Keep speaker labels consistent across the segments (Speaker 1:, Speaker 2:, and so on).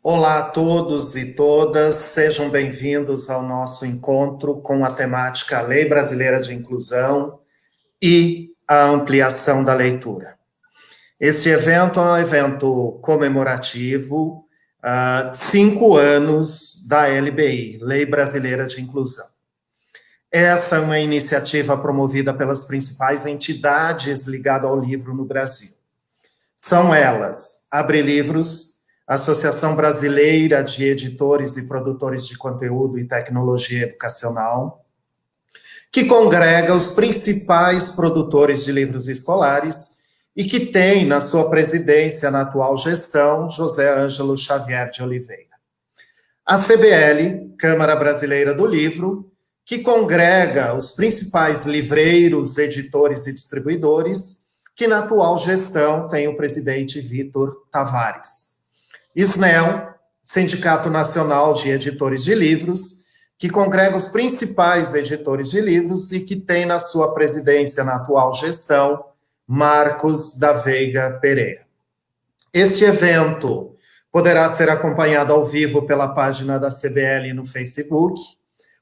Speaker 1: Olá a todos e todas, sejam bem-vindos ao nosso encontro com a temática Lei Brasileira de Inclusão e a ampliação da leitura. Este evento é um evento comemorativo, 5 anos da LBI, Lei Brasileira de Inclusão. Essa é uma iniciativa promovida pelas principais entidades ligadas ao livro no Brasil. São elas, Abre Livros, Associação Brasileira de Editores e Produtores de Conteúdo e Tecnologia Educacional, que congrega os principais produtores de livros escolares e que tem na sua presidência, na atual gestão, José Ângelo Xavier de Oliveira. A CBL, Câmara Brasileira do Livro, que congrega os principais livreiros, editores e distribuidores, que na atual gestão tem o presidente Vitor Tavares. SNEL, Sindicato Nacional de Editores de Livros, que congrega os principais editores de livros e que tem na sua presidência, na atual gestão, Marcos da Veiga Pereira. Este evento poderá ser acompanhado ao vivo pela página da CBL no Facebook,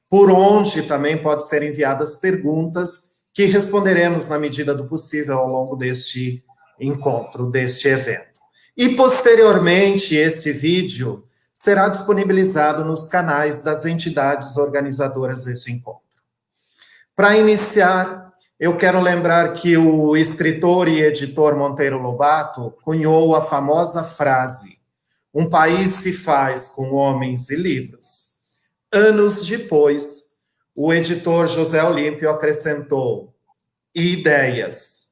Speaker 1: por onde também pode ser enviadas perguntas que responderemos na medida do possível ao longo deste encontro, deste evento. E, posteriormente, esse vídeo será disponibilizado nos canais das entidades organizadoras desse encontro. Para iniciar, eu quero lembrar que o escritor e editor Monteiro Lobato cunhou a famosa frase: "Um país se faz com homens e livros". Anos depois, o editor José Olímpio acrescentou: "E ideias".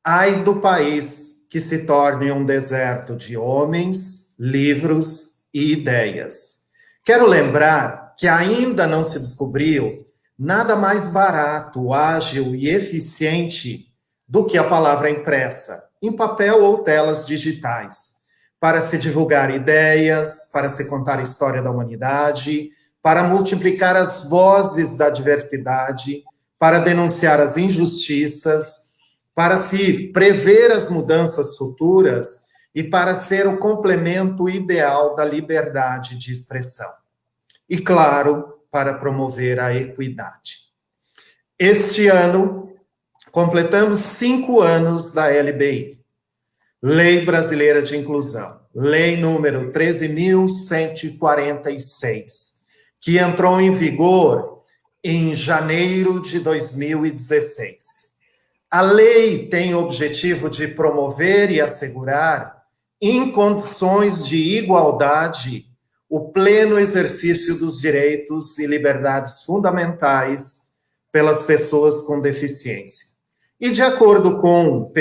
Speaker 1: Ai do país que se torne um deserto de homens, livros e ideias. Quero lembrar que ainda não se descobriu nada mais barato, ágil e eficiente do que a palavra impressa, em papel ou telas digitais, para se divulgar ideias, para se contar a história da humanidade, para multiplicar as vozes da diversidade, para denunciar as injustiças, para se prever as mudanças futuras e para ser o complemento ideal da liberdade de expressão. E, claro, para promover a equidade. Este ano, completamos 5 anos da LBI, Lei Brasileira de Inclusão, Lei número 13.146, que entrou em vigor em janeiro de 2016. A lei tem o objetivo de promover e assegurar, em condições de igualdade, o pleno exercício dos direitos e liberdades fundamentais pelas pessoas com deficiência. E de acordo com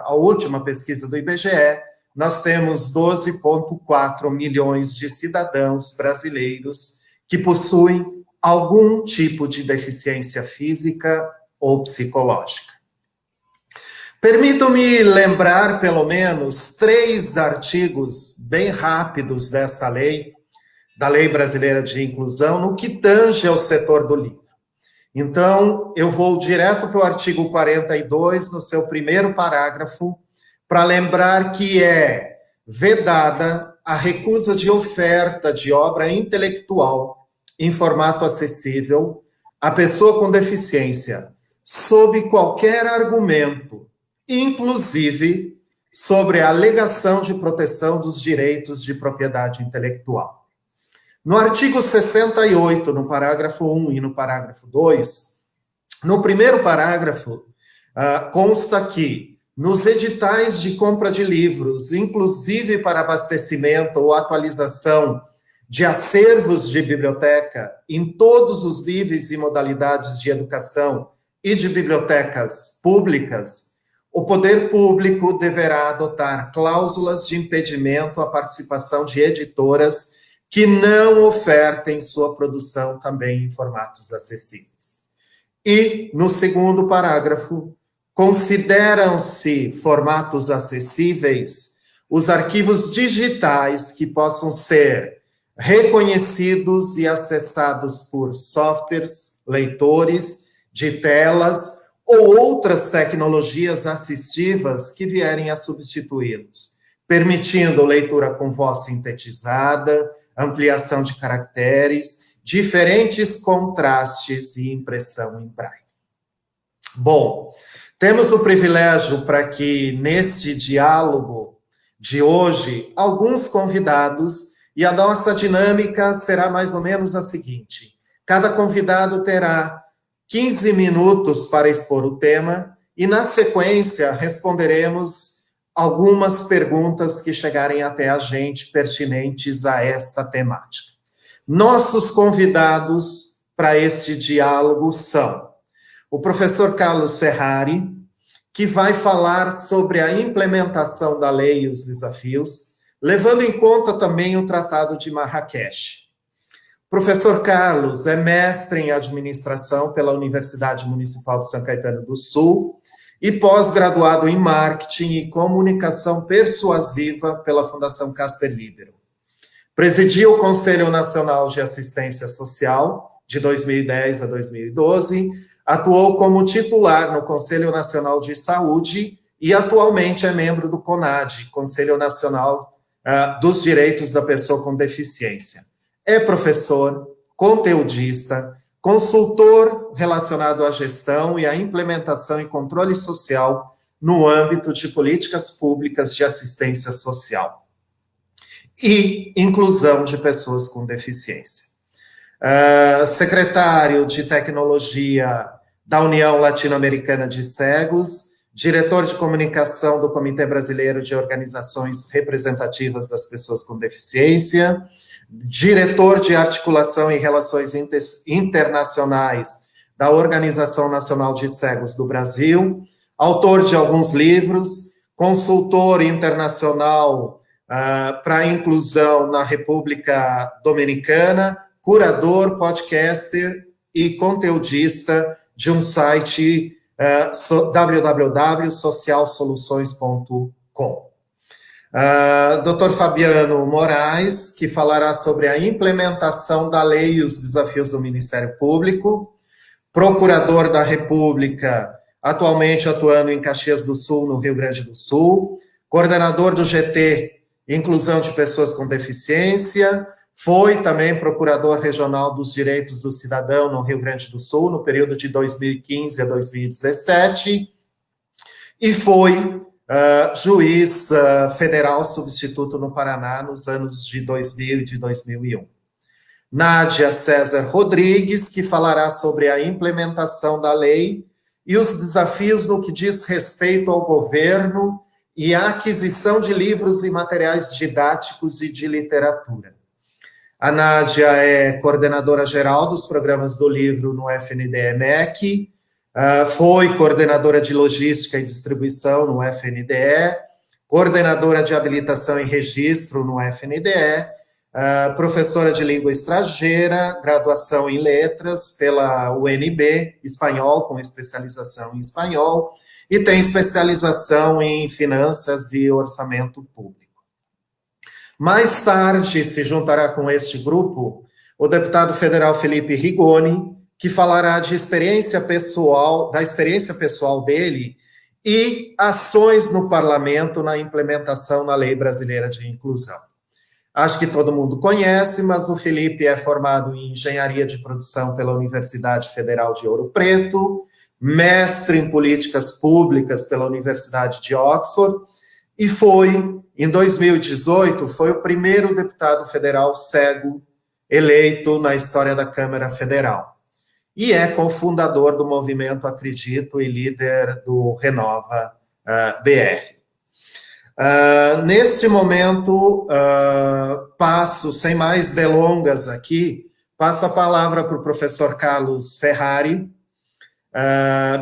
Speaker 1: a última pesquisa do IBGE, nós temos 12,4 milhões de cidadãos brasileiros que possuem algum tipo de deficiência física ou psicológica. Permitam-me lembrar, pelo menos, 3 artigos bem rápidos dessa lei, da Lei Brasileira de Inclusão, no que tange ao setor do livro. Então, eu vou direto para o artigo 42, no seu primeiro parágrafo, para lembrar que é vedada a recusa de oferta de obra intelectual em formato acessível à pessoa com deficiência, sob qualquer argumento, inclusive sobre a alegação de proteção dos direitos de propriedade intelectual. No artigo 68, no parágrafo 1 e no parágrafo 2, no primeiro parágrafo, consta que nos editais de compra de livros, inclusive para abastecimento ou atualização de acervos de biblioteca em todos os níveis e modalidades de educação e de bibliotecas públicas, o poder público deverá adotar cláusulas de impedimento à participação de editoras que não ofertem sua produção também em formatos acessíveis. E, no segundo parágrafo, consideram-se formatos acessíveis os arquivos digitais que possam ser reconhecidos e acessados por softwares, leitores de telas ou outras tecnologias assistivas que vierem a substituí-los, permitindo leitura com voz sintetizada, ampliação de caracteres, diferentes contrastes e impressão em braille. Bom, temos o privilégio para que, neste diálogo de hoje, alguns convidados, e a nossa dinâmica será mais ou menos a seguinte: cada convidado terá 15 minutos para expor o tema, e, na sequência, responderemos algumas perguntas que chegarem até a gente pertinentes a esta temática. Nossos convidados para este diálogo são o professor Carlos Ferrari, que vai falar sobre a implementação da lei e os desafios, levando em conta também o Tratado de Marrakech. O professor Carlos é mestre em administração pela Universidade Municipal de São Caetano do Sul e pós-graduado em marketing e comunicação persuasiva pela Fundação Casper Libero. Presidiu o Conselho Nacional de Assistência Social de 2010 a 2012, atuou como titular no Conselho Nacional de Saúde e atualmente é membro do CONAD, Conselho Nacional dos Direitos da Pessoa com Deficiência. É professor, conteudista, consultor relacionado à gestão e à implementação e controle social no âmbito de políticas públicas de assistência social e inclusão de pessoas com deficiência. Secretário de Tecnologia da União Latino-Americana de Cegos, diretor de comunicação do Comitê Brasileiro de Organizações Representativas das Pessoas com Deficiência, diretor de Articulação e Relações Internacionais da Organização Nacional de Cegos do Brasil, autor de alguns livros, consultor internacional para a inclusão na República Dominicana, curador, podcaster e conteudista de um site www.socialsoluções.com. Dr. Fabiano Moraes, que falará sobre a implementação da lei e os desafios do Ministério Público, procurador da República, atualmente atuando em Caxias do Sul, no Rio Grande do Sul, coordenador do GT Inclusão de Pessoas com Deficiência, foi também procurador regional dos direitos do cidadão no Rio Grande do Sul, no período de 2015 a 2017, e foi juiz federal substituto no Paraná nos anos de 2000 e de 2001. Nádia César Rodrigues, que falará sobre a implementação da lei e os desafios no que diz respeito ao governo e à aquisição de livros e materiais didáticos e de literatura. A Nádia é coordenadora geral dos programas do livro no FNDE-MEC, foi coordenadora de logística e distribuição no FNDE, coordenadora de habilitação e registro no FNDE, professora de língua estrangeira, graduação em letras pela UNB, espanhol, com especialização em espanhol, e tem especialização em finanças e orçamento público. Mais tarde se juntará com este grupo o deputado federal Felipe Rigoni, que falará de experiência pessoal dele e ações no parlamento na implementação da Lei Brasileira de Inclusão. Acho que todo mundo conhece, mas o Felipe é formado em Engenharia de Produção pela Universidade Federal de Ouro Preto, mestre em Políticas Públicas pela Universidade de Oxford, e foi, em 2018, foi o primeiro deputado federal cego eleito na história da Câmara Federal. E é cofundador do movimento Acredito e líder do Renova BR. Neste momento, passo, sem mais delongas aqui, passo a palavra para o professor Carlos Ferrari.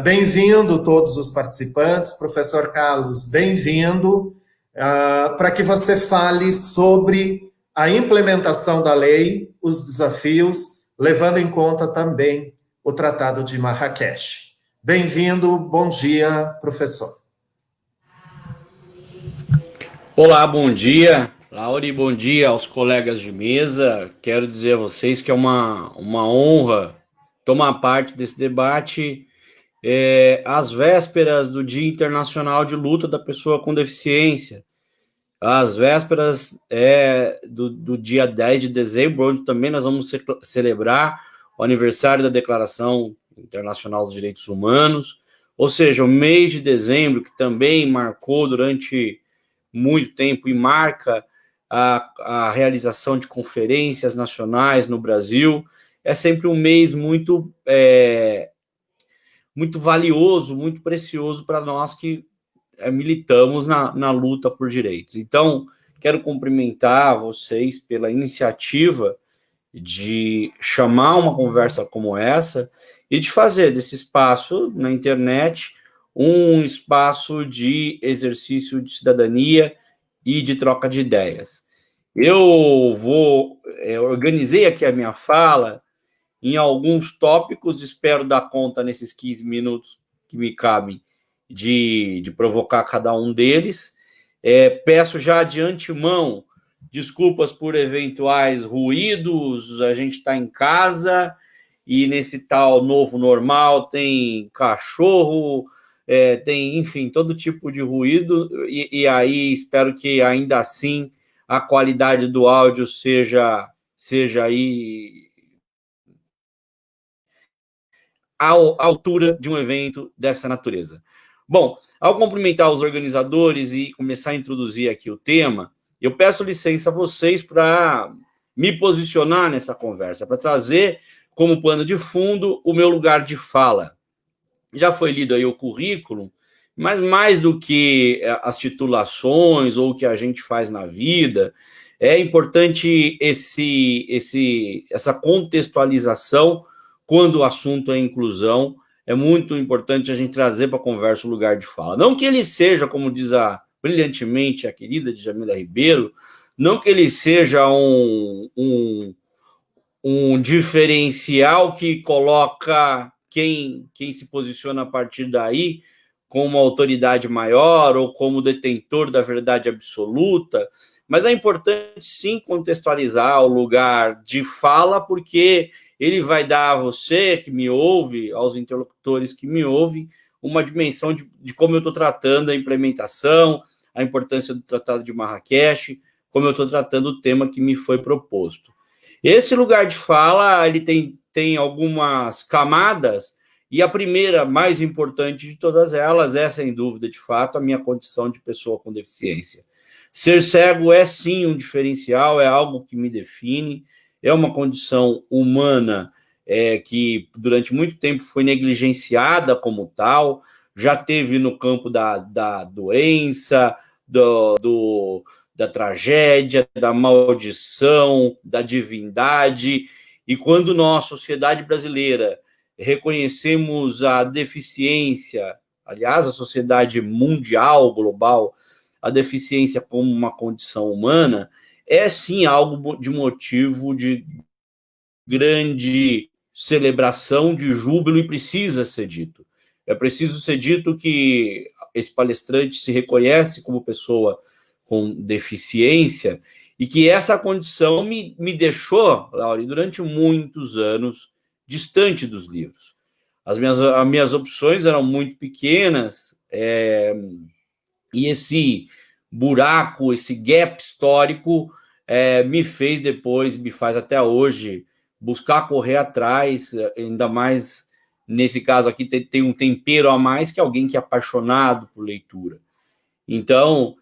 Speaker 1: Bem-vindo todos os participantes. Professor Carlos, bem-vindo, para que você fale sobre a implementação da lei, os desafios, levando em conta também o Tratado de Marrakech. Bem-vindo, bom dia, professor.
Speaker 2: Olá, bom dia, Lauri, bom dia aos colegas de mesa. Quero dizer a vocês que é uma honra tomar parte desse debate às vésperas do Dia Internacional de Luta da Pessoa com Deficiência. às vésperas do dia 10 de dezembro, onde também nós vamos celebrar o aniversário da Declaração Internacional dos Direitos Humanos, ou seja, o mês de dezembro, que também marcou durante muito tempo e marca a realização de conferências nacionais no Brasil, é sempre um mês muito valioso, muito precioso para nós que militamos na luta por direitos. Então, quero cumprimentar vocês pela iniciativa de chamar uma conversa como essa e de fazer desse espaço na internet um espaço de exercício de cidadania e de troca de ideias. Eu organizei aqui a minha fala em alguns tópicos, espero dar conta nesses 15 minutos que me cabem de provocar cada um deles. Peço já de antemão desculpas por eventuais ruídos, a gente está em casa e nesse tal novo normal tem cachorro, tem, enfim, todo tipo de ruído, e aí espero que ainda assim a qualidade do áudio seja aí à altura de um evento dessa natureza. Bom, ao cumprimentar os organizadores e começar a introduzir aqui o tema, eu peço licença a vocês para me posicionar nessa conversa, para trazer como pano de fundo o meu lugar de fala. Já foi lido aí o currículo, mas mais do que as titulações ou o que a gente faz na vida, é importante essa contextualização quando o assunto é inclusão. É muito importante a gente trazer para a conversa o lugar de fala. Não que ele seja, como diz brilhantemente a querida Djamila Ribeiro, não que ele seja um diferencial que coloca quem se posiciona a partir daí como autoridade maior ou como detentor da verdade absoluta, mas é importante sim contextualizar o lugar de fala, porque ele vai dar a você que me ouve, aos interlocutores que me ouvem, uma dimensão de como eu estou tratando a implementação, a importância do Tratado de Marrakech, como eu estou tratando o tema que me foi proposto. Esse lugar de fala, ele tem algumas camadas, e a primeira, mais importante de todas elas, é, sem dúvida, de fato, a minha condição de pessoa com deficiência. Ser cego é, sim, um diferencial, é algo que me define, é uma condição humana que durante muito tempo foi negligenciada como tal, já teve no campo da doença, da tragédia, da maldição, da divindade, e quando nós, sociedade brasileira, reconhecemos a deficiência, aliás, a sociedade mundial, global, a deficiência como uma condição humana, é sim algo de motivo de grande celebração, de júbilo, e precisa ser dito. É preciso ser dito que esse palestrante se reconhece como pessoa com deficiência e que essa condição me deixou, Laura, durante muitos anos, distante dos livros. As minhas opções eram muito pequenas, e esse buraco, esse gap histórico me fez depois, me faz até hoje, buscar correr atrás, ainda mais nesse caso aqui tem um tempero a mais, que alguém que é apaixonado por leitura. Então,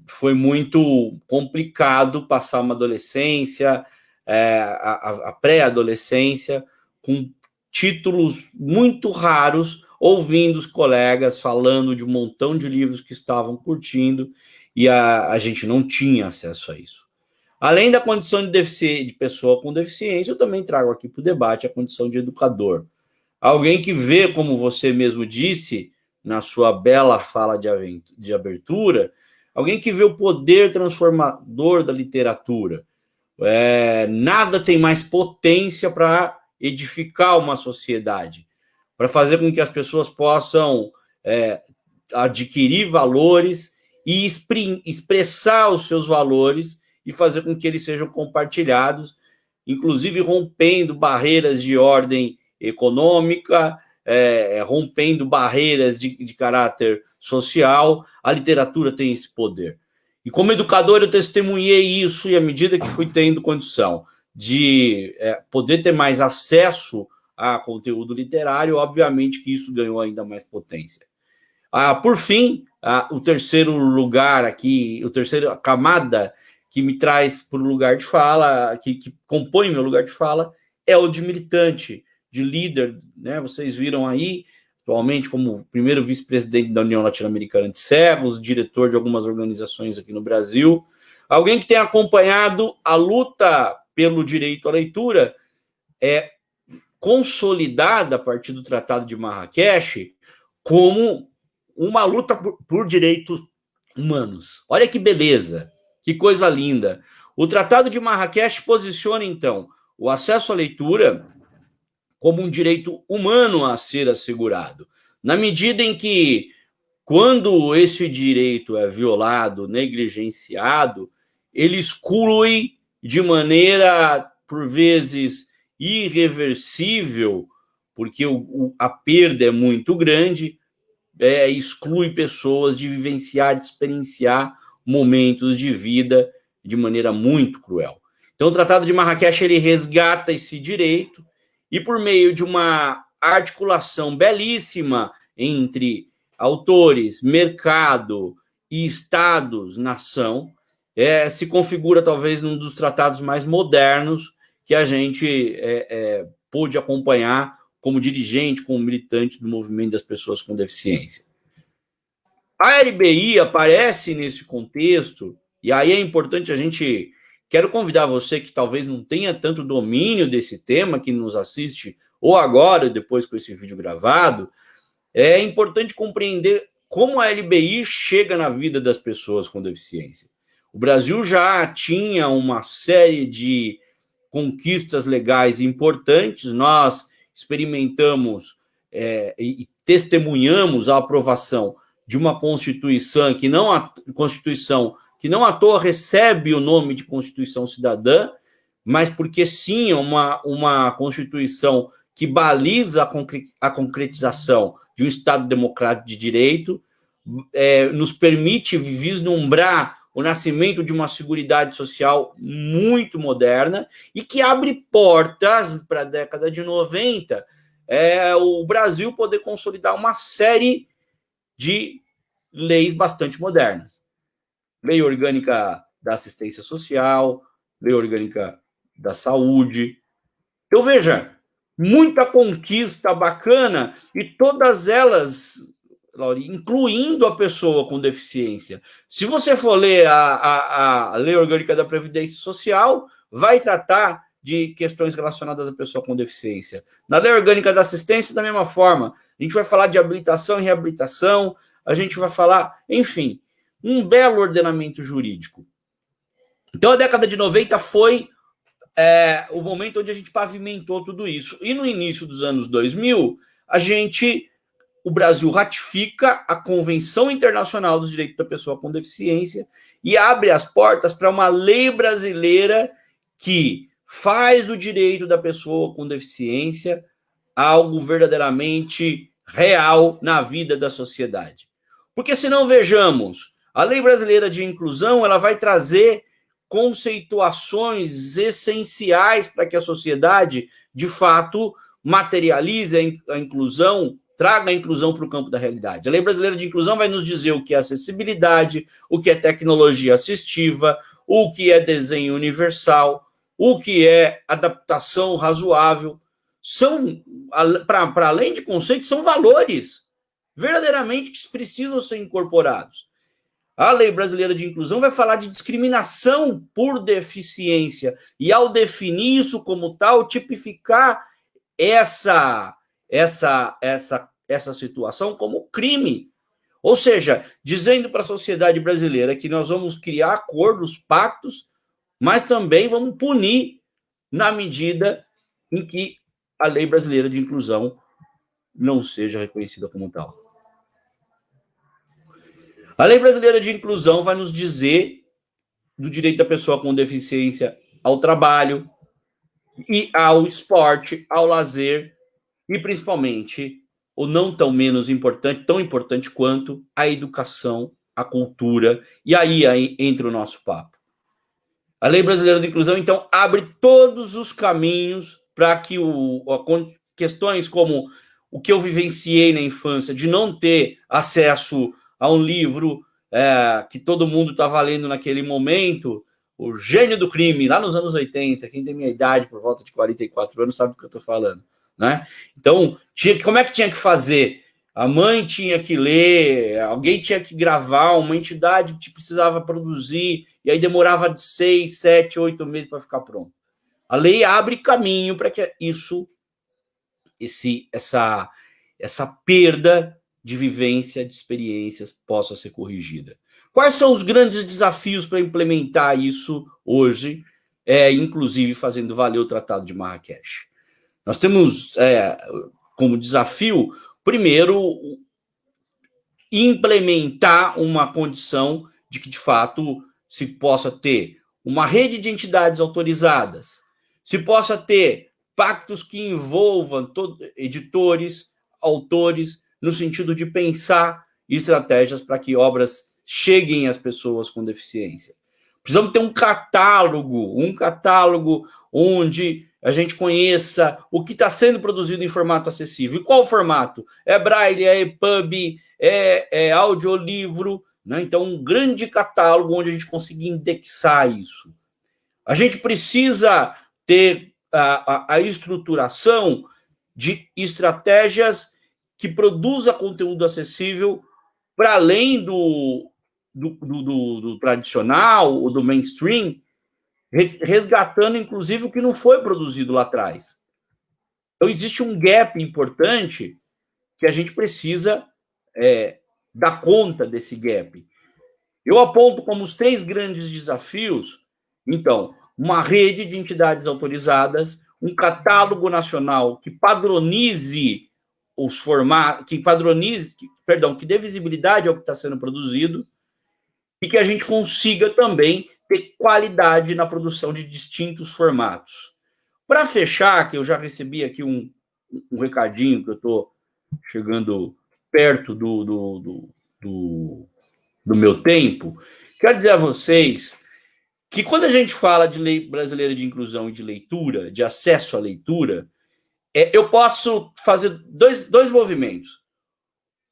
Speaker 2: foi muito complicado passar uma adolescência, a pré-adolescência, com títulos muito raros, ouvindo os colegas falando de um montão de livros que estavam curtindo, e a gente não tinha acesso a isso. Além da condição de pessoa com deficiência, eu também trago aqui para o debate a condição de educador. Alguém que vê, como você mesmo disse, na sua bela fala de abertura, alguém que vê o poder transformador da literatura. Nada tem mais potência para edificar uma sociedade, para fazer com que as pessoas possam adquirir valores e expressar os seus valores e fazer com que eles sejam compartilhados, inclusive rompendo barreiras de ordem econômica, rompendo barreiras de caráter social, a literatura tem esse poder. E como educador eu testemunhei isso, e à medida que fui tendo condição de poder ter mais acesso a conteúdo literário, obviamente que isso ganhou ainda mais potência. Por fim, o terceiro lugar aqui, a terceira camada que me traz para o lugar de fala, que compõe meu lugar de fala, é o de militante, de líder, né? Vocês viram aí, atualmente como primeiro vice-presidente da União Latino-Americana de Cegos, diretor de algumas organizações aqui no Brasil, alguém que tem acompanhado a luta pelo direito à leitura, consolidada a partir do Tratado de Marrakech como uma luta por direitos humanos. Olha que beleza, que coisa linda. O Tratado de Marrakech posiciona, então, o acesso à leitura como um direito humano a ser assegurado, na medida em que, quando esse direito é violado, negligenciado, ele exclui de maneira, por vezes, irreversível, porque a perda é muito grande, exclui pessoas de vivenciar, de experienciar momentos de vida de maneira muito cruel. Então, o Tratado de Marrakech ele resgata esse direito e, por meio de uma articulação belíssima entre autores, mercado e estados-nação, se configura talvez um dos tratados mais modernos que a gente pôde acompanhar como dirigente, como militante do movimento das pessoas com deficiência. A LBI aparece nesse contexto, e aí é importante a gente... Quero convidar você que talvez não tenha tanto domínio desse tema, que nos assiste ou agora, ou depois com esse vídeo gravado, é importante compreender como a LBI chega na vida das pessoas com deficiência. O Brasil já tinha uma série de conquistas legais importantes, nós experimentamos e testemunhamos a aprovação de uma Constituição que não à toa recebe o nome de Constituição Cidadã, mas porque sim, uma Constituição que baliza a concretização de um Estado democrático de direito, nos permite vislumbrar o nascimento de uma seguridade social muito moderna e que abre portas para a década de 90, o Brasil poder consolidar uma série de leis bastante modernas. Lei Orgânica da Assistência Social, Lei Orgânica da Saúde. Então, veja, muita conquista bacana e todas elas, Lauri, incluindo a pessoa com deficiência. Se você for ler a Lei Orgânica da Previdência Social, vai tratar de questões relacionadas à pessoa com deficiência. Na Lei Orgânica da Assistência, da mesma forma. A gente vai falar de habilitação e reabilitação, a gente vai falar, enfim, um belo ordenamento jurídico. Então, a década de 90 foi o momento onde a gente pavimentou tudo isso. E no início dos anos 2000, o Brasil ratifica a Convenção Internacional dos Direitos da Pessoa com Deficiência e abre as portas para uma lei brasileira que faz do direito da pessoa com deficiência algo verdadeiramente real na vida da sociedade. Porque, se não, vejamos, a Lei Brasileira de Inclusão ela vai trazer conceituações essenciais para que a sociedade, de fato, materialize a inclusão, traga a inclusão para o campo da realidade. A Lei Brasileira de Inclusão vai nos dizer o que é acessibilidade, o que é tecnologia assistiva, o que é desenho universal, o que é adaptação razoável. São, para além de conceitos, são valores verdadeiramente que precisam ser incorporados. A Lei Brasileira de Inclusão vai falar de discriminação por deficiência e, ao definir isso como tal, tipificar essa situação como crime. Ou seja, dizendo para a sociedade brasileira que nós vamos criar acordos, pactos, mas também vamos punir na medida em que a Lei Brasileira de Inclusão não seja reconhecida como tal. A Lei Brasileira de Inclusão vai nos dizer do direito da pessoa com deficiência ao trabalho e ao esporte, ao lazer e, principalmente, ou não tão menos importante, tão importante quanto a educação, a cultura, e aí entra o nosso papo. A Lei Brasileira de Inclusão, então, abre todos os caminhos para que questões como o que eu vivenciei na infância, de não ter acesso a um livro que todo mundo estava lendo naquele momento, O Gênio do Crime, lá nos anos 80, quem tem minha idade, por volta de 44 anos, sabe do que eu estou falando, né? Então, como é que tinha que fazer? A mãe tinha que ler, alguém tinha que gravar, uma entidade que precisava produzir, e aí demorava de 6, 7, 8 meses para ficar pronto. A lei abre caminho para que essa perda de vivência, de experiências, possa ser corrigida. Quais são os grandes desafios para implementar isso hoje, inclusive fazendo valer o Tratado de Marrakech? Nós temos como desafio, primeiro, implementar uma condição de que, de fato, se possa ter uma rede de entidades autorizadas, se possa ter pactos que envolvam editores, autores, no sentido de pensar estratégias para que obras cheguem às pessoas com deficiência. Precisamos ter um catálogo onde a gente conheça o que está sendo produzido em formato acessível. E qual o formato? É Braille, é EPUB, é audiolivro, né? Então, um grande catálogo onde a gente consiga indexar isso. A gente precisa ter a estruturação de estratégias que produza conteúdo acessível para além do tradicional ou do mainstream, resgatando, inclusive, o que não foi produzido lá atrás. Então, existe um gap importante que a gente precisa dar conta desse gap. Eu aponto como os 3 grandes desafios, então, uma rede de entidades autorizadas, um catálogo nacional que padronize os formatos, que dê visibilidade ao que está sendo produzido, e que a gente consiga também ter qualidade na produção de distintos formatos. Para fechar, que eu já recebi aqui um recadinho, que eu estou chegando perto do meu tempo, quero dizer a vocês que quando a gente fala de Lei Brasileira de Inclusão e de leitura, de acesso à leitura, eu posso fazer dois movimentos.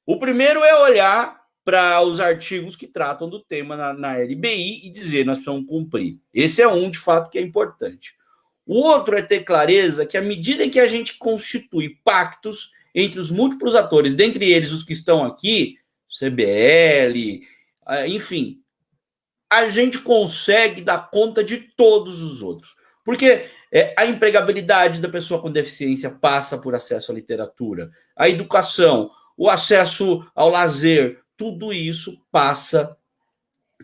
Speaker 2: O primeiro é olhar para os artigos que tratam do tema na LBI e dizer nós precisamos cumprir. Esse é um, de fato, que é importante. O outro é ter clareza que, à medida que a gente constitui pactos entre os múltiplos atores, dentre eles os que estão aqui, CBL, enfim, a gente consegue dar conta de todos os outros. Porque a empregabilidade da pessoa com deficiência passa por acesso à literatura, a educação, o acesso ao lazer, tudo isso passa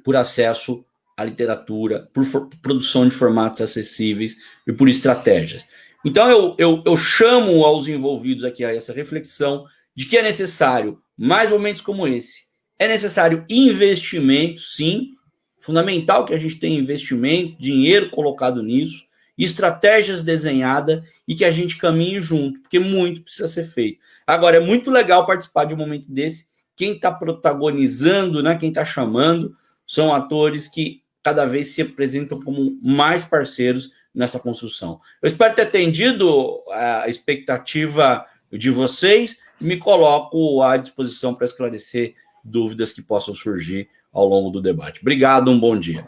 Speaker 2: por acesso à literatura, por produção de formatos acessíveis e por estratégias. Então, eu chamo aos envolvidos aqui a essa reflexão de que é necessário mais momentos como esse. É necessário investimento, sim, fundamental que a gente tenha investimento, dinheiro colocado nisso, estratégias desenhadas e que a gente caminhe junto, porque muito precisa ser feito. Agora, é muito legal participar de um momento desse. Quem está protagonizando, né, quem está chamando, são atores que cada vez se apresentam como mais parceiros nessa construção. Eu espero ter atendido a expectativa de vocês e me coloco à disposição para esclarecer dúvidas que possam surgir ao longo do debate. Obrigado, um bom dia.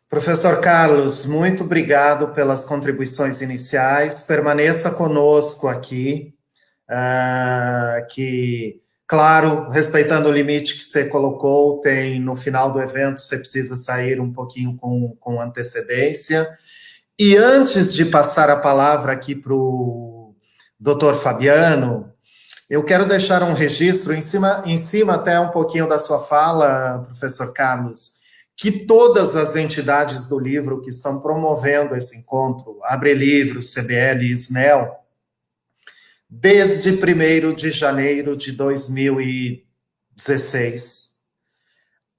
Speaker 1: Professor Carlos, muito obrigado pelas contribuições iniciais. Permaneça conosco aqui, que, claro, respeitando o limite que você colocou, tem no final do evento, você precisa sair um pouquinho com antecedência. E antes de passar a palavra aqui para o doutor Fabiano, eu quero deixar um registro em cima até um pouquinho da sua fala, professor Carlos, que todas as entidades do livro que estão promovendo esse encontro, Abre Livros, CBL e SNEL, desde 1º de janeiro de 2016,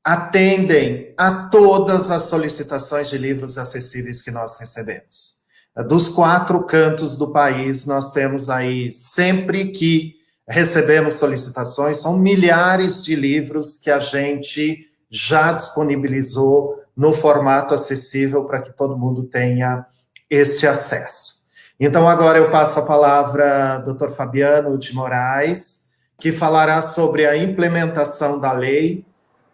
Speaker 1: atendem a todas as solicitações de livros acessíveis que nós recebemos. Dos 4 cantos do país, nós temos aí, sempre que recebemos solicitações, são milhares de livros que a gente já disponibilizou no formato acessível para que todo mundo tenha esse acesso. Então, agora eu passo a palavra ao Dr. Fabiano de Moraes, que falará sobre a implementação da lei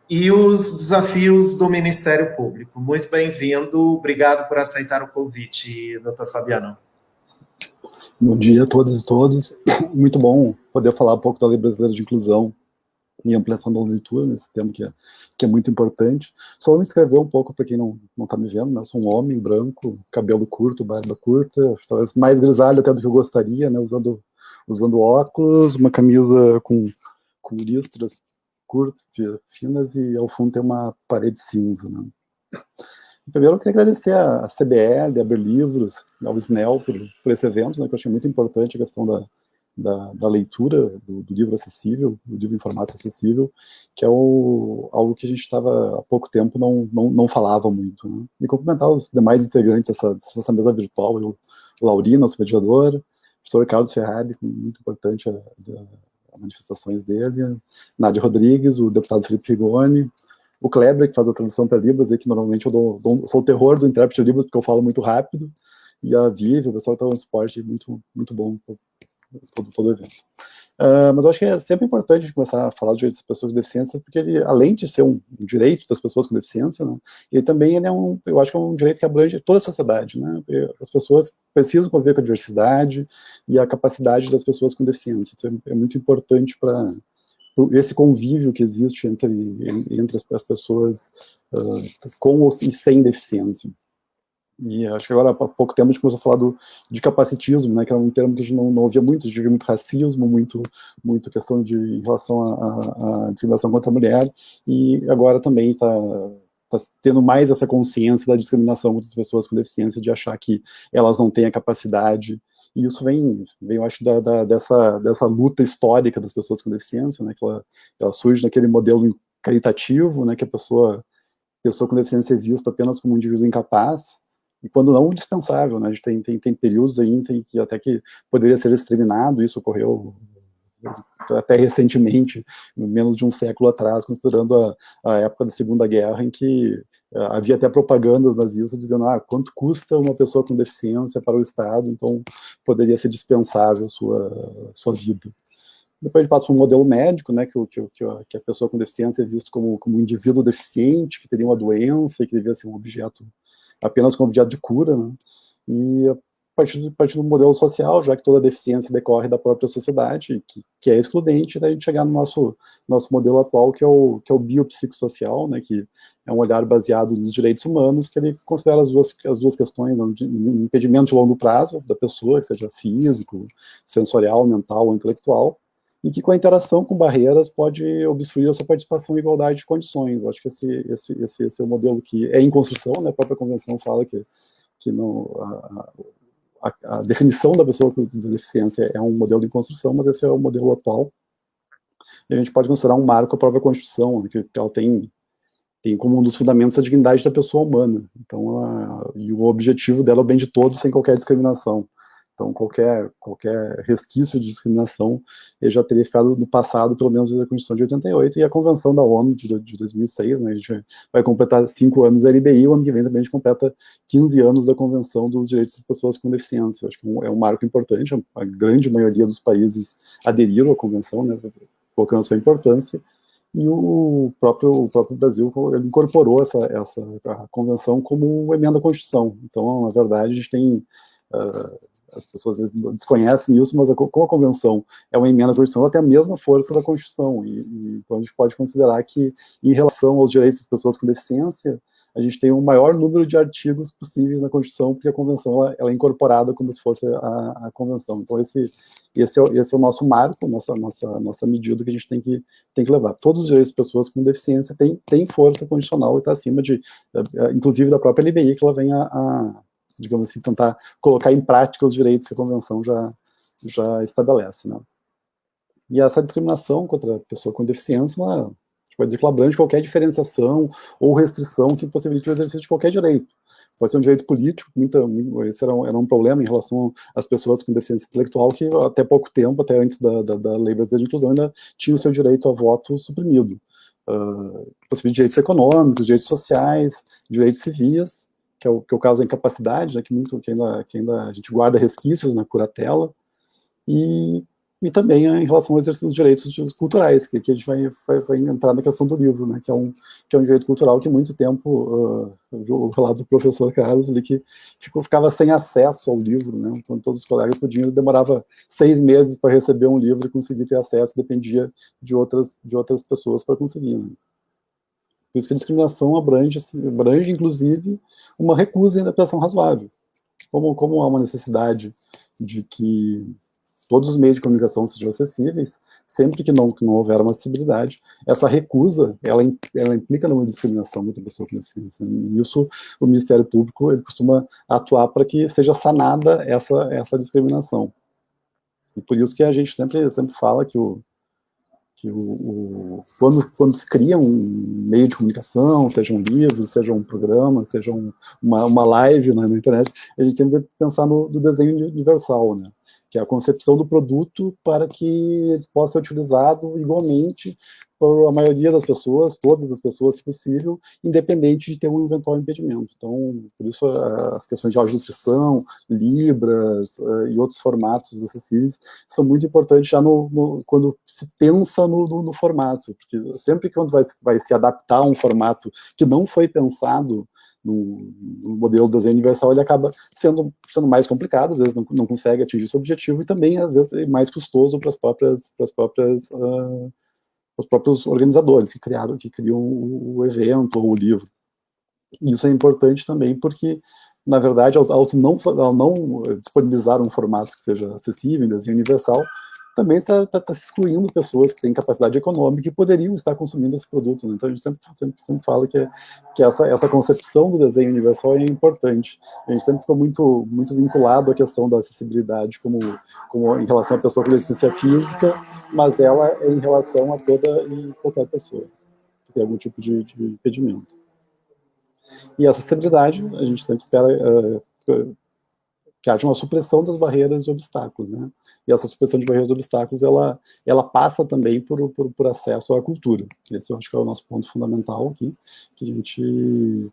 Speaker 1: e os desafios do Ministério Público. Muito bem-vindo, obrigado por aceitar o convite, Dr. Fabiano.
Speaker 3: Bom dia a todas e todos. Muito bom poder falar um pouco da Lei Brasileira de Inclusão e ampliação da leitura, nesse tema que é muito importante. Só me inscrever um pouco para quem não está me vendo, né? Eu sou um homem branco, cabelo curto, barba curta, talvez mais grisalho até do que eu gostaria, né? Usando óculos, uma camisa com listras curtas, finas, e ao fundo tem uma parede cinza, né? Primeiro, eu queria agradecer a CBL, a Aberlivros, ao SNEL por esse evento, né, que eu achei muito importante a questão da leitura do livro acessível, do livro em formato acessível, que é algo que a gente estava há pouco tempo não falava muito, né? E cumprimentar os demais integrantes dessa mesa virtual, o Laurino, nosso mediador, o professor Carlos Ferrari, muito importante as manifestações dele, Nádia Rodrigues, o deputado Felipe Rigoni, o Kleber, que faz a tradução para Libras, que normalmente eu sou o terror do intérprete de Libras, porque eu falo muito rápido, e a Vivi, o pessoal está um suporte muito, muito bom todo o evento. Mas eu acho que é sempre importante a gente começar a falar dos direitos das pessoas com deficiência, porque ele, além de ser um direito das pessoas com deficiência, né, ele também eu acho que é um direito que abrange toda a sociedade, né? As pessoas precisam conviver com a diversidade e a capacidade das pessoas com deficiência. Isso é muito importante para esse convívio que existe entre as pessoas com e sem deficiência. E acho que agora, há pouco tempo, a gente começou a falar de capacitismo, né, que era um termo que a gente não ouvia muito, a gente ouvia muito racismo, muito questão em relação à discriminação contra a mulher, e agora também está tendo mais essa consciência da discriminação contra as pessoas com deficiência, de achar que elas não têm a capacidade. E isso vem eu acho, dessa luta histórica das pessoas com deficiência, né, que ela surge naquele modelo caritativo, né, que a pessoa com deficiência é vista apenas como um indivíduo incapaz, e quando não, indispensável, né? A gente tem períodos aí que até que poderia ser exterminado. Isso ocorreu até recentemente, menos de um século atrás, considerando a época da Segunda Guerra, em que havia até propagandas nazistas dizendo quanto custa uma pessoa com deficiência para o Estado, então poderia ser dispensável sua vida. Depois a gente passa para um modelo médico, né, que a pessoa com deficiência é vista como um indivíduo deficiente, que teria uma doença e que devia ser um objeto, apenas como objeto de cura, né? E a partir do modelo social, já que toda deficiência decorre da própria sociedade, que é excludente, daí a gente chegar no nosso modelo atual, que é o biopsicossocial, né, que é um olhar baseado nos direitos humanos, que ele considera as duas questões, né, de impedimento de longo prazo da pessoa, que seja físico, sensorial, mental ou intelectual, e que com a interação com barreiras pode obstruir a sua participação em igualdade de condições. Eu acho que esse é o modelo que é em construção, né? A própria convenção fala que a definição da pessoa com deficiência é um modelo em construção, mas esse é o modelo atual. E a gente pode considerar um marco a própria Constituição, né, que ela tem como um dos fundamentos a dignidade da pessoa humana. Então, e o objetivo dela é o bem de todos, sem qualquer discriminação. Então, qualquer resquício de discriminação ele já teria ficado no passado, pelo menos desde a Constituição de 88 e a Convenção da ONU de 2006, né? A gente vai completar 5 anos da LBI, o ano que vem também a gente completa 15 anos da Convenção dos Direitos das Pessoas com Deficiência. Eu acho que é um marco importante, a grande maioria dos países aderiram à Convenção, né, colocando a sua importância, e o próprio Brasil ele incorporou a Convenção como emenda à Constituição. Então, na verdade, a gente tem... as pessoas desconhecem isso, mas como a Convenção é uma emenda à Constituição, ela tem a mesma força da Constituição, então a gente pode considerar que, em relação aos direitos das pessoas com deficiência, a gente tem o maior número de artigos possíveis na Constituição, porque a Convenção ela é incorporada como se fosse a Convenção. Então esse é o nosso marco, nossa medida que a gente tem que levar. Todos os direitos das pessoas com deficiência têm força constitucional e está acima inclusive da própria LBI, que ela vem digamos assim, tentar colocar em prática os direitos que a Convenção já estabelece, né? E essa discriminação contra a pessoa com deficiência, que vai dizer que ela abrange qualquer diferenciação ou restrição que possibilite o exercício de qualquer direito. Pode ser um direito político, esse era um problema em relação às pessoas com deficiência intelectual, que até pouco tempo, até antes da Lei Brasileira de Inclusão, ainda tinha o seu direito a voto suprimido. Possibilidade de direitos econômicos, direitos sociais, direitos civis, que é o caso da incapacidade, né, que ainda a gente guarda resquícios na curatela, e também em relação ao exercício dos direitos culturais, que a gente vai entrar na questão do livro, né, que é um direito cultural que muito tempo, eu vou falar do professor Carlos ali, que ficava sem acesso ao livro, né, quando todos os colegas podiam, demorava 6 meses para receber um livro e conseguir ter acesso, dependia de outras pessoas para conseguir, né. Por isso que a discriminação abrange, inclusive, uma recusa em adaptação razoável. Como há uma necessidade de que todos os meios de comunicação sejam acessíveis, sempre que não houver uma acessibilidade, essa recusa, ela implica numa discriminação da pessoa com deficiência. E isso, o Ministério Público, ele costuma atuar para que seja sanada essa discriminação. E por isso que a gente sempre fala que quando se cria um meio de comunicação, seja um livro, seja um programa, seja uma live na internet, a gente sempre deve pensar no desenho universal, né? Que é a concepção do produto para que ele possa ser utilizado igualmente por a maioria das pessoas, todas as pessoas, se possível, independente de ter um eventual impedimento. Então, por isso, as questões de audiodescrição, Libras e outros formatos acessíveis são muito importantes já quando se pensa no formato, porque sempre que quando vai se adaptar a um formato que não foi pensado no modelo de desenho universal, ele acaba sendo mais complicado, às vezes não consegue atingir seu objetivo, e também, às vezes, é mais custoso para os próprios organizadores que criam o evento ou o livro. E isso é importante também porque, na verdade, ao não disponibilizar um formato que seja acessível, desenho universal, também está se excluindo pessoas que têm capacidade econômica e poderiam estar consumindo esse produto, né? Então a gente sempre fala que essa concepção do desenho universal é importante. A gente sempre ficou muito vinculado à questão da acessibilidade como em relação à pessoa com deficiência física, mas ela é em relação a toda e qualquer pessoa que tem algum tipo de impedimento. E essa acessibilidade, a gente sempre espera que haja uma supressão das barreiras e obstáculos, né? E essa supressão de barreiras e obstáculos, ela passa também por acesso à cultura. Esse eu acho que é o nosso ponto fundamental aqui, que a gente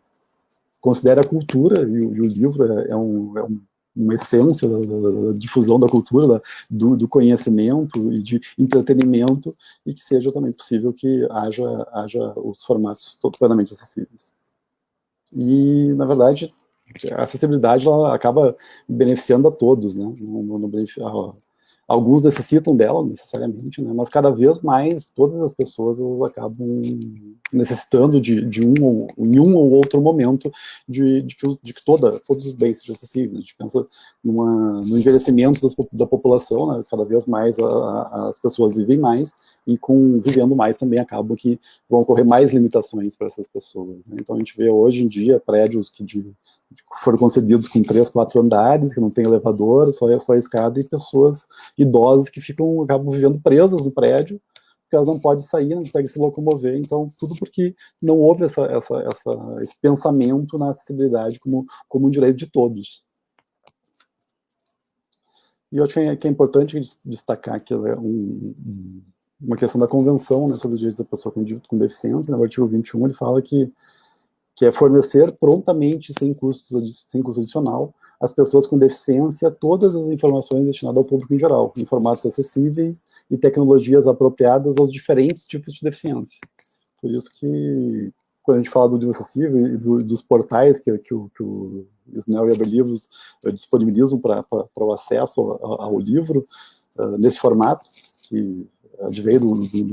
Speaker 3: considera a cultura, e o livro é uma essência da difusão da cultura, do conhecimento e de entretenimento, e que seja também possível que haja os formatos plenamente acessíveis. E, na verdade, a acessibilidade ela acaba beneficiando a todos, né? Alguns necessitam dela necessariamente, né? Mas cada vez mais todas as pessoas acabam necessitando em um ou outro momento de que todos os bens sejam acessíveis. A gente pensa no envelhecimento da população, né? Cada vez mais as pessoas vivem mais, e vivendo mais também acabam que vão ocorrer mais limitações para essas pessoas, né? Então a gente vê hoje em dia prédios que foram concebidos com 3, 4 andares, que não tem elevador, só escada, e pessoas idosas que acabam vivendo presas no prédio, porque elas não podem sair, não conseguem se locomover. Então, tudo porque não houve esse pensamento na acessibilidade como um direito de todos. E eu acho que é importante destacar que uma questão da Convenção, né, sobre os direitos da pessoa com deficiência, no artigo 21, ele fala que é fornecer prontamente, sem custo adicional, às pessoas com deficiência todas as informações destinadas ao público em geral, em formatos acessíveis e tecnologias apropriadas aos diferentes tipos de deficiência. Por isso que, quando a gente fala do livro acessível e dos portais que o Snell e a Aberlivros disponibilizam para o acesso ao livro, nesse formato, que adveio de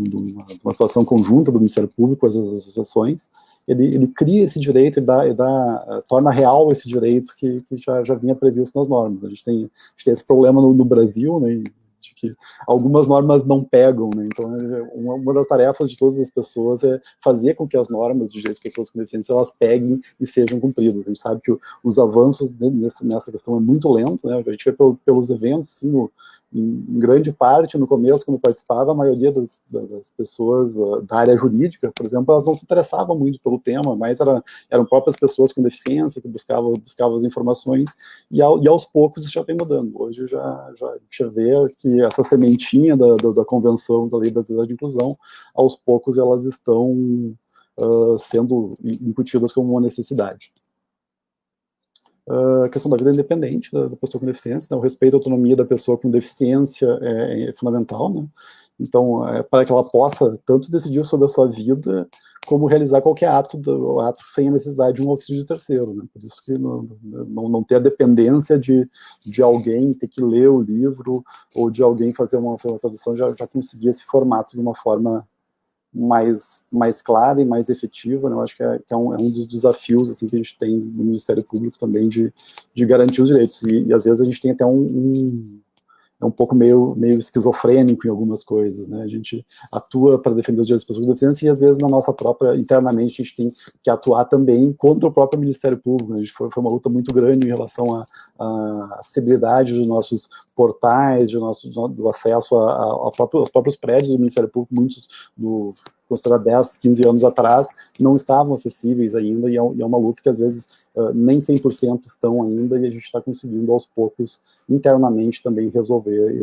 Speaker 3: uma atuação conjunta do Ministério Público com as associações, ele cria esse direito e torna real esse direito que já vinha previsto nas normas. A gente tem esse problema no Brasil, né, de que algumas normas não pegam, né? Então, uma das tarefas de todas as pessoas é fazer com que as normas de direitos de pessoas com deficiência elas peguem e sejam cumpridas. A gente sabe que os avanços nessa questão é muito lento, né? A gente vê pelos eventos, assim, em grande parte, no começo, quando participava, a maioria das pessoas da área jurídica, por exemplo, elas não se interessavam muito pelo tema, mas eram próprias pessoas com deficiência que buscavam as informações, e aos poucos isso já vem mudando. Hoje a gente vê que essa sementinha da Convenção da Lei Brasileira de Inclusão, aos poucos elas estão sendo incutidas como uma necessidade. A questão da vida independente da pessoa com deficiência, né? O respeito à autonomia da pessoa com deficiência é fundamental, né? Então, para que ela possa tanto decidir sobre a sua vida, como realizar qualquer ato sem a necessidade de um auxílio de terceiro, né? Por isso que não ter a dependência de alguém ter que ler o livro, ou de alguém fazer uma tradução, já conseguir esse formato de uma forma mais clara e mais efetiva, né? Eu acho que é um dos desafios assim, que a gente tem no Ministério Público também de garantir os direitos, e às vezes a gente tem até um pouco meio esquizofrênico em algumas coisas, né? A gente atua para defender os direitos das pessoas com deficiência e às vezes na nossa própria, internamente, a gente tem que atuar também contra o próprio Ministério Público, né? Foi uma luta muito grande em relação à acessibilidade dos nossos portais, do acesso aos próprios prédios do Ministério Público, muitos considerado 10, 15 anos atrás, não estavam acessíveis ainda, e é uma luta que às vezes nem 100% estão ainda, e a gente está conseguindo aos poucos, internamente, também resolver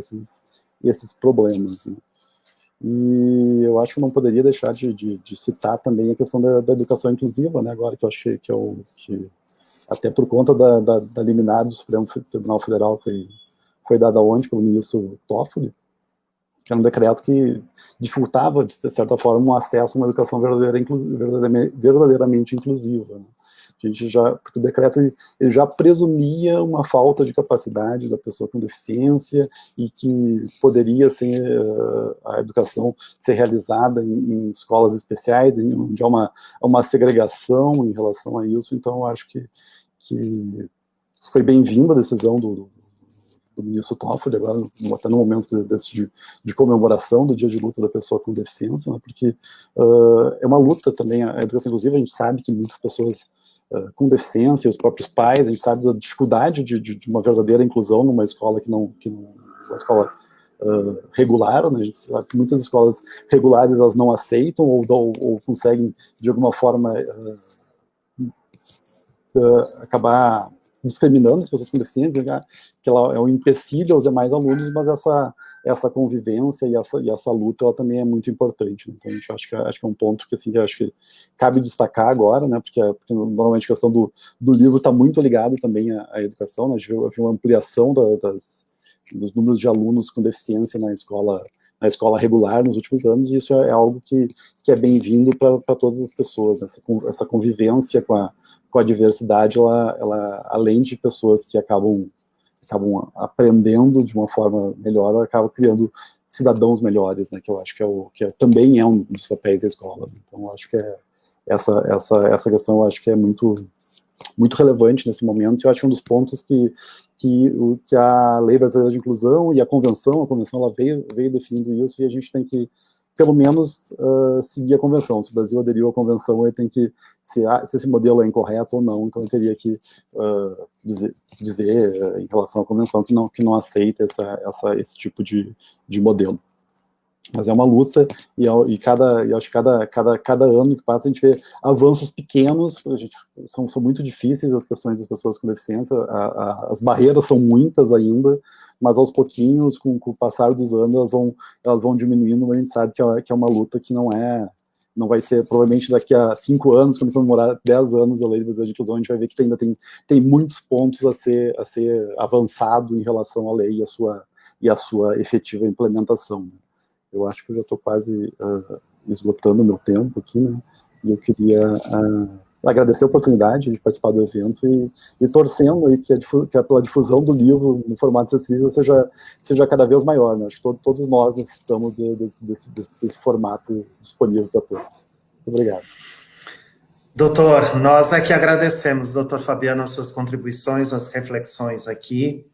Speaker 3: esses problemas, né? E eu acho que não poderia deixar de citar também a questão da educação inclusiva, né, agora que eu acho que até por conta da liminar do Supremo Tribunal Federal foi dada ontem pelo ministro Toffoli, que era um decreto que dificultava, de certa forma, um acesso a uma educação verdadeiramente inclusiva, né? Porque o decreto ele já presumia uma falta de capacidade da pessoa com deficiência e que poderia a educação ser realizada em escolas especiais, onde há uma segregação em relação a isso. Então, eu acho que foi bem-vinda a decisão do ministro Toffoli, agora, até no momento de comemoração do Dia de Luta da Pessoa com Deficiência, né, porque é uma luta também, a educação inclusiva, a gente sabe que muitas pessoas com deficiência, os próprios pais, a gente sabe da dificuldade de uma verdadeira inclusão numa escola uma escola regular, né? A gente sabe que muitas escolas regulares elas não aceitam ou conseguem, de alguma forma, acabar discriminando as pessoas com deficiência, que ela é um empecilho aos demais alunos, mas essa convivência e essa luta ela também é muito importante, né? Então, a gente acho que é um ponto que, assim, que acho que cabe destacar agora, né? Porque normalmente a questão do livro está muito ligado também à educação, né? A gente viu uma ampliação dos números de alunos com deficiência na escola regular nos últimos anos, e isso é algo que é bem-vindo para todas as pessoas, né? Essa convivência com a diversidade, ela, além de pessoas que acabam aprendendo de uma forma melhor, ela acaba criando cidadãos melhores, né, que eu acho que também é um dos papéis da escola. Então, eu acho que essa questão, eu acho que é muito, muito relevante nesse momento, e eu acho que um dos pontos que a Lei Brasileira de Inclusão e a Convenção ela veio definindo isso, e a gente tem que, pelo menos, seguir a Convenção. Se o Brasil aderiu à Convenção, ele tem que, se esse modelo é incorreto ou não, então ele teria que dizer em relação à Convenção que não aceita esse tipo de modelo. Mas é uma luta, e acho que cada ano que passa a gente vê avanços pequenos, são muito difíceis as questões das pessoas com deficiência, as barreiras são muitas ainda, mas aos pouquinhos, com o passar dos anos, elas vão diminuindo, mas a gente sabe que é uma luta que não vai ser, provavelmente daqui a 5 anos, quando comemorar 10 anos da Lei Brasileira de Inclusão, a gente vai ver que ainda tem muitos pontos a ser avançado em relação à lei e a sua efetiva implementação, né? Eu acho que eu já estou quase esgotando o meu tempo aqui, né? E eu queria agradecer a oportunidade de participar do evento e torcendo aí que pela difusão do livro no formato acessível seja cada vez maior, né? Acho que todos nós necessitamos desse formato disponível para todos. Muito obrigado.
Speaker 1: Doutor, nós aqui agradecemos, doutor Fabiano, as suas contribuições, as reflexões aqui.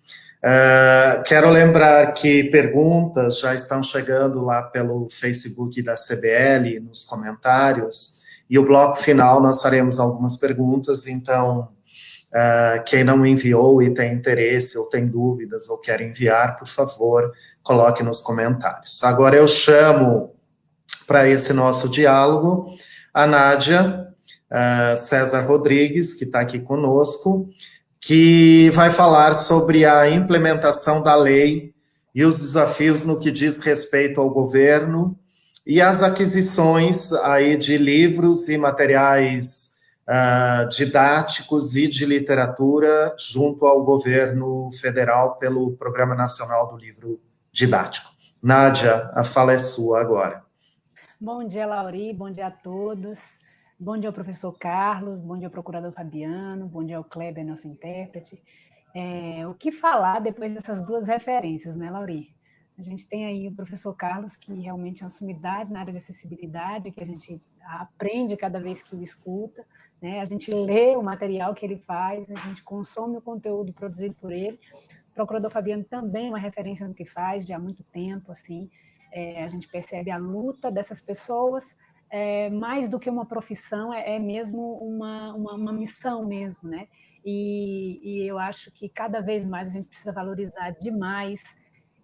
Speaker 1: Quero lembrar que perguntas já estão chegando lá pelo Facebook da CBL, nos comentários, e o bloco final nós faremos algumas perguntas, então, quem não enviou e tem interesse, ou tem dúvidas, ou quer enviar, por favor, coloque nos comentários. Agora eu chamo para esse nosso diálogo a Nádia César Rodrigues, que está aqui conosco, que vai falar sobre a implementação da lei e os desafios no que diz respeito ao governo e as aquisições aí de livros e materiais didáticos e de literatura junto ao governo federal pelo Programa Nacional do Livro Didático. Nádia, a fala é sua agora.
Speaker 4: Bom dia, Lauri, bom dia a todos. Bom dia ao professor Carlos, bom dia ao procurador Fabiano, bom dia ao Kleber, nosso intérprete. O que falar depois dessas duas referências, né, Lauri? A gente tem aí o professor Carlos, que realmente é uma sumidade na área de acessibilidade, que a gente aprende cada vez que o escuta, né? A gente lê o material que ele faz, a gente consome o conteúdo produzido por ele. O procurador Fabiano também é uma referência no que faz, já há muito tempo, assim. A gente percebe a luta dessas pessoas, mais do que uma profissão, é mesmo uma missão mesmo, né? E eu acho que cada vez mais a gente precisa valorizar demais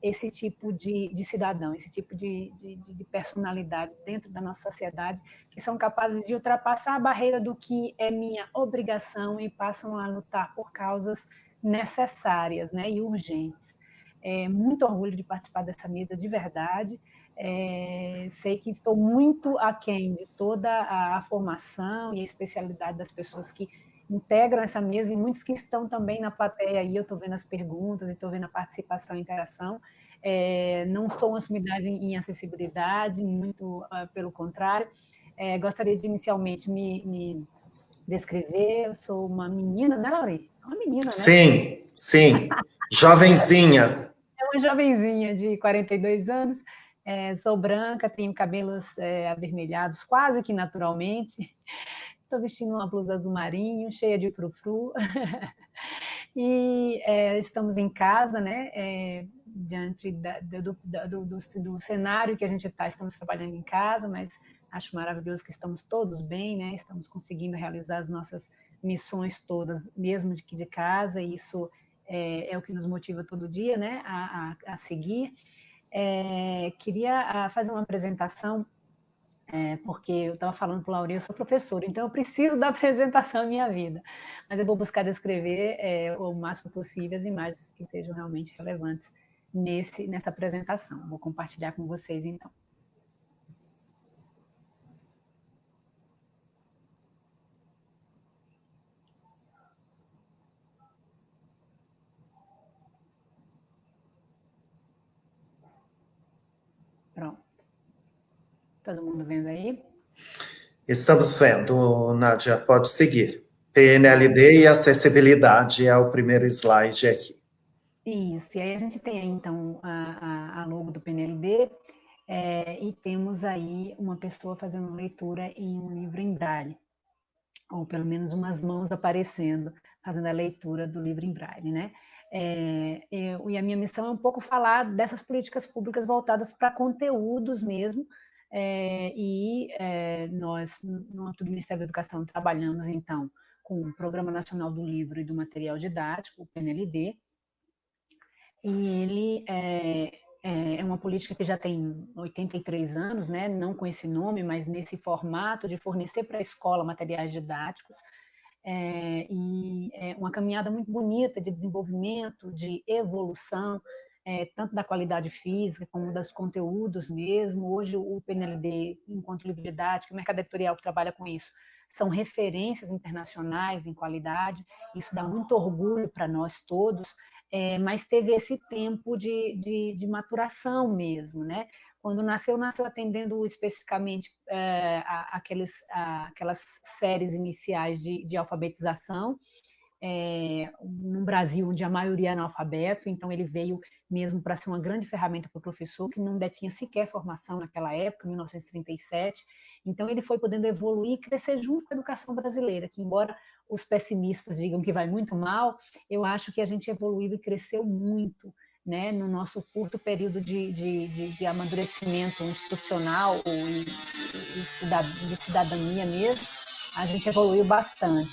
Speaker 4: esse tipo de cidadão, esse tipo de personalidade dentro da nossa sociedade, que são capazes de ultrapassar a barreira do que é minha obrigação e passam a lutar por causas necessárias, né, e urgentes. Muito orgulho de participar dessa mesa, de verdade. Sei que estou muito aquém de toda a formação e a especialidade das pessoas que integram essa mesa, e muitos que estão também na plateia aí, eu estou vendo as perguntas, estou vendo a participação e interação. Não sou uma sumidade em acessibilidade, muito pelo contrário. Gostaria de inicialmente me descrever. Eu sou uma menina, né, Lauri? Uma menina, né?
Speaker 1: Sim, sim. Jovenzinha.
Speaker 4: É uma jovenzinha de 42 anos, sou branca, tenho cabelos avermelhados quase que naturalmente, estou vestindo uma blusa azul marinho, cheia de frufru, e estamos em casa, né, diante do cenário que a gente está, estamos trabalhando em casa, mas acho maravilhoso que estamos todos bem, né, estamos conseguindo realizar as nossas missões todas, mesmo de casa, e isso é o que nos motiva todo dia, né, a seguir. Queria fazer uma apresentação, porque eu estava falando para o Lauri, eu sou professora, então eu preciso da apresentação na minha vida, mas eu vou buscar descrever o máximo possível as imagens que sejam realmente relevantes nessa apresentação. Vou compartilhar com vocês, então. Pronto. Todo mundo vendo aí?
Speaker 1: Estamos vendo, Nádia, pode seguir. PNLD e acessibilidade é o primeiro slide aqui.
Speaker 4: Isso, e aí a gente tem aí, então, a logo do PNLD, e temos aí uma pessoa fazendo leitura em um livro em braille, ou pelo menos umas mãos aparecendo, fazendo a leitura do livro em braille, né? E a minha missão é um pouco falar dessas políticas públicas voltadas para conteúdos mesmo, nós, no âmbito do Ministério da Educação, trabalhamos, então, com o Programa Nacional do Livro e do Material Didático, o PNLD, e ele é uma política que já tem 83 anos, né? Não com esse nome, mas nesse formato de fornecer para a escola materiais didáticos, e é uma caminhada muito bonita de desenvolvimento, de evolução, tanto da qualidade física como dos conteúdos mesmo. Hoje o PNLD, enquanto livro didático, o mercado editorial que trabalha com isso, são referências internacionais em qualidade, isso dá muito orgulho para nós todos, mas teve esse tempo de maturação mesmo, né? Quando nasceu atendendo especificamente aquelas séries iniciais de alfabetização, no Brasil, onde a maioria é analfabeto, então ele veio mesmo para ser uma grande ferramenta para o professor, que não detinha sequer formação naquela época, 1937, Então, ele foi podendo evoluir e crescer junto com a educação brasileira, que embora os pessimistas digam que vai muito mal, eu acho que a gente evoluiu e cresceu muito, né, no nosso curto período de amadurecimento institucional e de cidadania mesmo, a gente evoluiu bastante.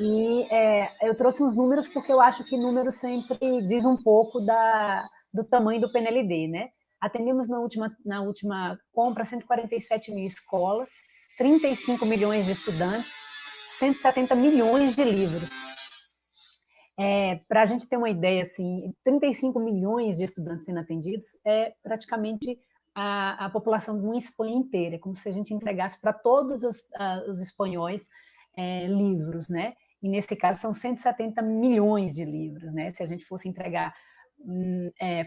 Speaker 4: E eu trouxe uns números porque eu acho que números sempre diz um pouco do tamanho do PNLD, né? Atendemos na última compra 147 mil escolas, 35 milhões de estudantes, 170 milhões de livros. Para a gente ter uma ideia, assim, 35 milhões de estudantes sendo atendidos é praticamente a população de uma Espanha inteira. É como se a gente entregasse para todos os espanhóis livros, né? E nesse caso são 170 milhões de livros, né? Se a gente fosse entregar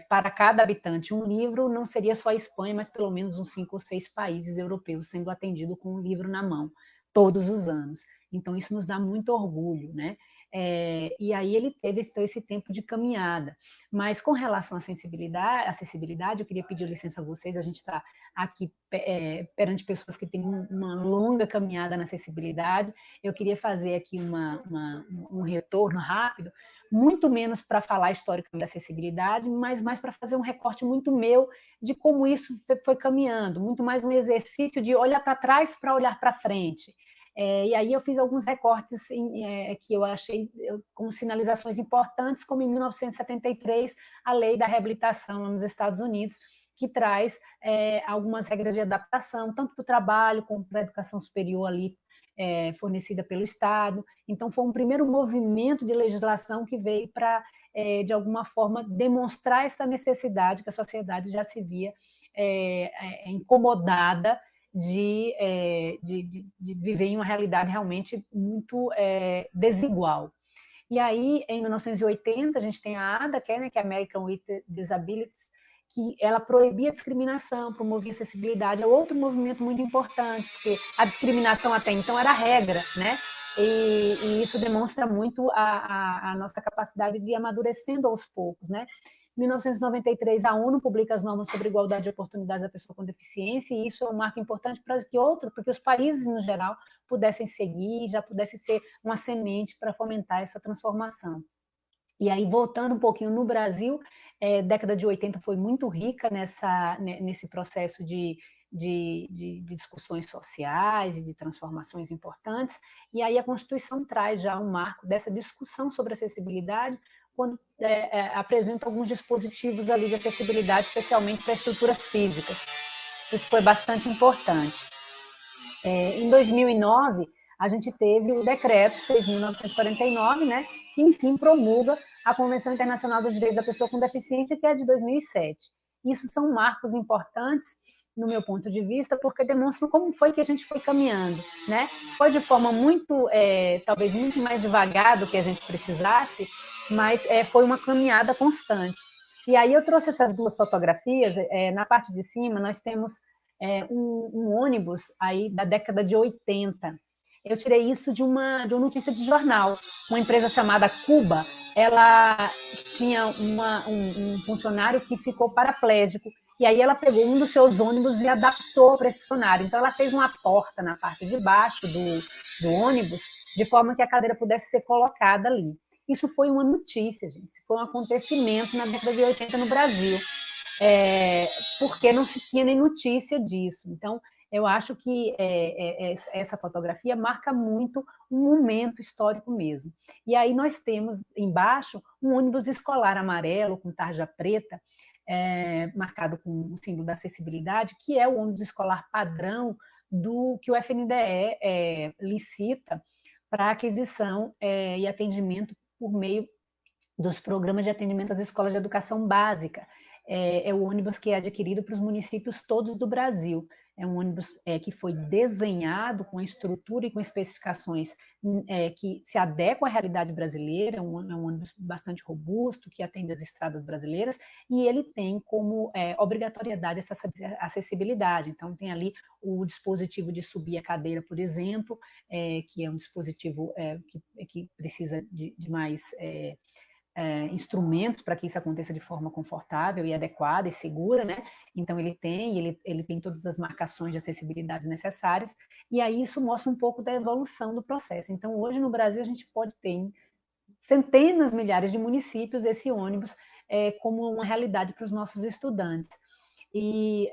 Speaker 4: para cada habitante um livro, não seria só a Espanha, mas pelo menos uns 5 ou 6 países europeus sendo atendido com um livro na mão, todos os anos. Então, isso nos dá muito orgulho, né? E aí ele teve esse tempo de caminhada. Mas com relação à acessibilidade, eu queria pedir licença a vocês, a gente está aqui perante pessoas que têm uma longa caminhada na acessibilidade, eu queria fazer aqui um retorno rápido, muito menos para falar historicamente da acessibilidade, mas mais para fazer um recorte muito meu de como isso foi caminhando, muito mais um exercício de olhar para trás para olhar para frente. E aí eu fiz alguns recortes que eu achei como sinalizações importantes, como em 1973, a lei da reabilitação nos Estados Unidos, que traz algumas regras de adaptação, tanto para o trabalho como para a educação superior ali, fornecida pelo Estado. Então, foi um primeiro movimento de legislação que veio para, de alguma forma, demonstrar essa necessidade que a sociedade já se via incomodada de viver em uma realidade realmente muito desigual. E aí, em 1980, a gente tem a ADA, que é a American with Disabilities, que ela proibia a discriminação, promovia acessibilidade. É outro movimento muito importante, porque a discriminação até então era a regra, né? E isso demonstra muito a nossa capacidade de ir amadurecendo aos poucos, né? Em 1993, a ONU publica as normas sobre igualdade de oportunidades da pessoa com deficiência, e isso é um marco importante porque os países, no geral, pudessem seguir, já pudesse ser uma semente para fomentar essa transformação. E aí, voltando um pouquinho no Brasil, década de 80 foi muito rica nesse processo de discussões sociais e de transformações importantes, e aí a Constituição traz já um marco dessa discussão sobre acessibilidade, quando apresenta alguns dispositivos ali de acessibilidade, especialmente para estruturas físicas. Isso foi bastante importante. Em 2009, a gente teve o decreto 6.949, né, que, enfim, promulga a Convenção Internacional dos Direitos da Pessoa com Deficiência, que é de 2007. Isso são marcos importantes, no meu ponto de vista, porque demonstram como foi que a gente foi caminhando, né? Foi de forma muito, talvez muito mais devagar do que a gente precisasse, mas foi uma caminhada constante. E aí eu trouxe essas duas fotografias. Na parte de cima, nós temos um ônibus aí da década de 80. Eu tirei isso de uma notícia de jornal. Uma empresa chamada Cuba, ela tinha um funcionário que ficou paraplégico, e aí ela pegou um dos seus ônibus e adaptou para esse funcionário. Então, ela fez uma porta na parte de baixo do ônibus, de forma que a cadeira pudesse ser colocada ali. Isso foi uma notícia, gente. Isso foi um acontecimento na década de 80 no Brasil. Porque não se tinha nem notícia disso. Então, eu acho que essa fotografia marca muito um momento histórico mesmo. E aí nós temos embaixo um ônibus escolar amarelo com tarja preta, marcado com o símbolo da acessibilidade, que é o ônibus escolar padrão do que o FNDE licita para aquisição e atendimento por meio dos programas de atendimento às escolas de educação básica. É o ônibus que é adquirido para os municípios todos do Brasil. É um ônibus que foi desenhado com estrutura e com especificações que se adequam à realidade brasileira. É um ônibus bastante robusto, que atende às estradas brasileiras, e ele tem como obrigatoriedade essa acessibilidade. Então, tem ali o dispositivo de subir a cadeira, por exemplo, que é um dispositivo que precisa de mais instrumentos para que isso aconteça de forma confortável e adequada e segura, né? Então ele tem todas as marcações de acessibilidade necessárias, e aí isso mostra um pouco da evolução do processo. Então hoje no Brasil a gente pode ter em centenas, milhares de municípios esse ônibus como uma realidade para os nossos estudantes. E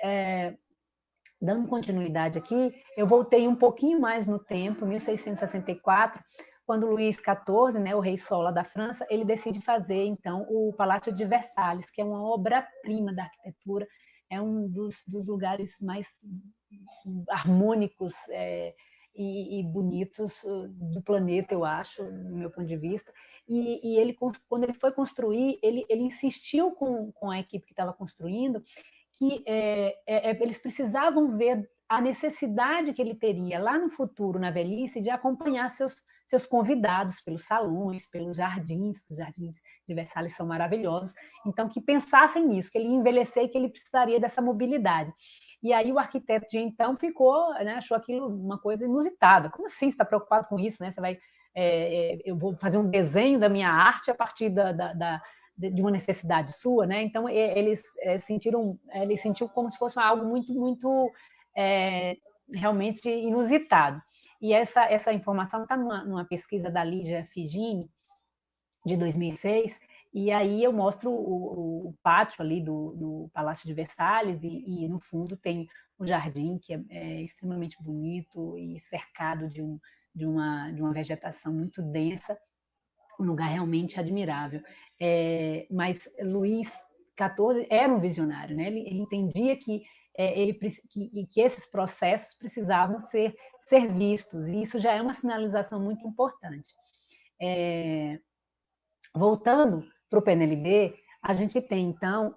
Speaker 4: dando continuidade aqui, eu voltei um pouquinho mais no tempo, 1664, quando Luís XIV, né, o rei Sol lá da França, ele decide fazer, então, o Palácio de Versalhes, que é uma obra-prima da arquitetura, é um dos lugares mais harmônicos e bonitos do planeta, eu acho, do meu ponto de vista. E ele, quando ele foi construir, ele insistiu com a equipe que estava construindo que eles precisavam ver a necessidade que ele teria lá no futuro, na velhice, de acompanhar seus convidados pelos salões, pelos jardins. Os jardins de Versalhes são maravilhosos. Então, que pensassem nisso, que ele ia envelhecer e que ele precisaria dessa mobilidade. E aí o arquiteto de então ficou, né, achou aquilo uma coisa inusitada. Como assim você está preocupado com isso? Né? Você vai, eu vou fazer um desenho da minha arte a partir de uma necessidade sua, né? Então eles sentiu como se fosse algo muito, muito realmente inusitado. E essa informação está numa pesquisa da Lígia Figini, de 2006, e aí eu mostro o pátio ali do Palácio de Versalhes, e no fundo tem o jardim, que é extremamente bonito e cercado de uma vegetação muito densa, um lugar realmente admirável. Mas Luís XIV era um visionário, né? Ele entendia que esses processos precisavam ser vistos, e isso já é uma sinalização muito importante. Voltando para o PNLD, a gente tem, então,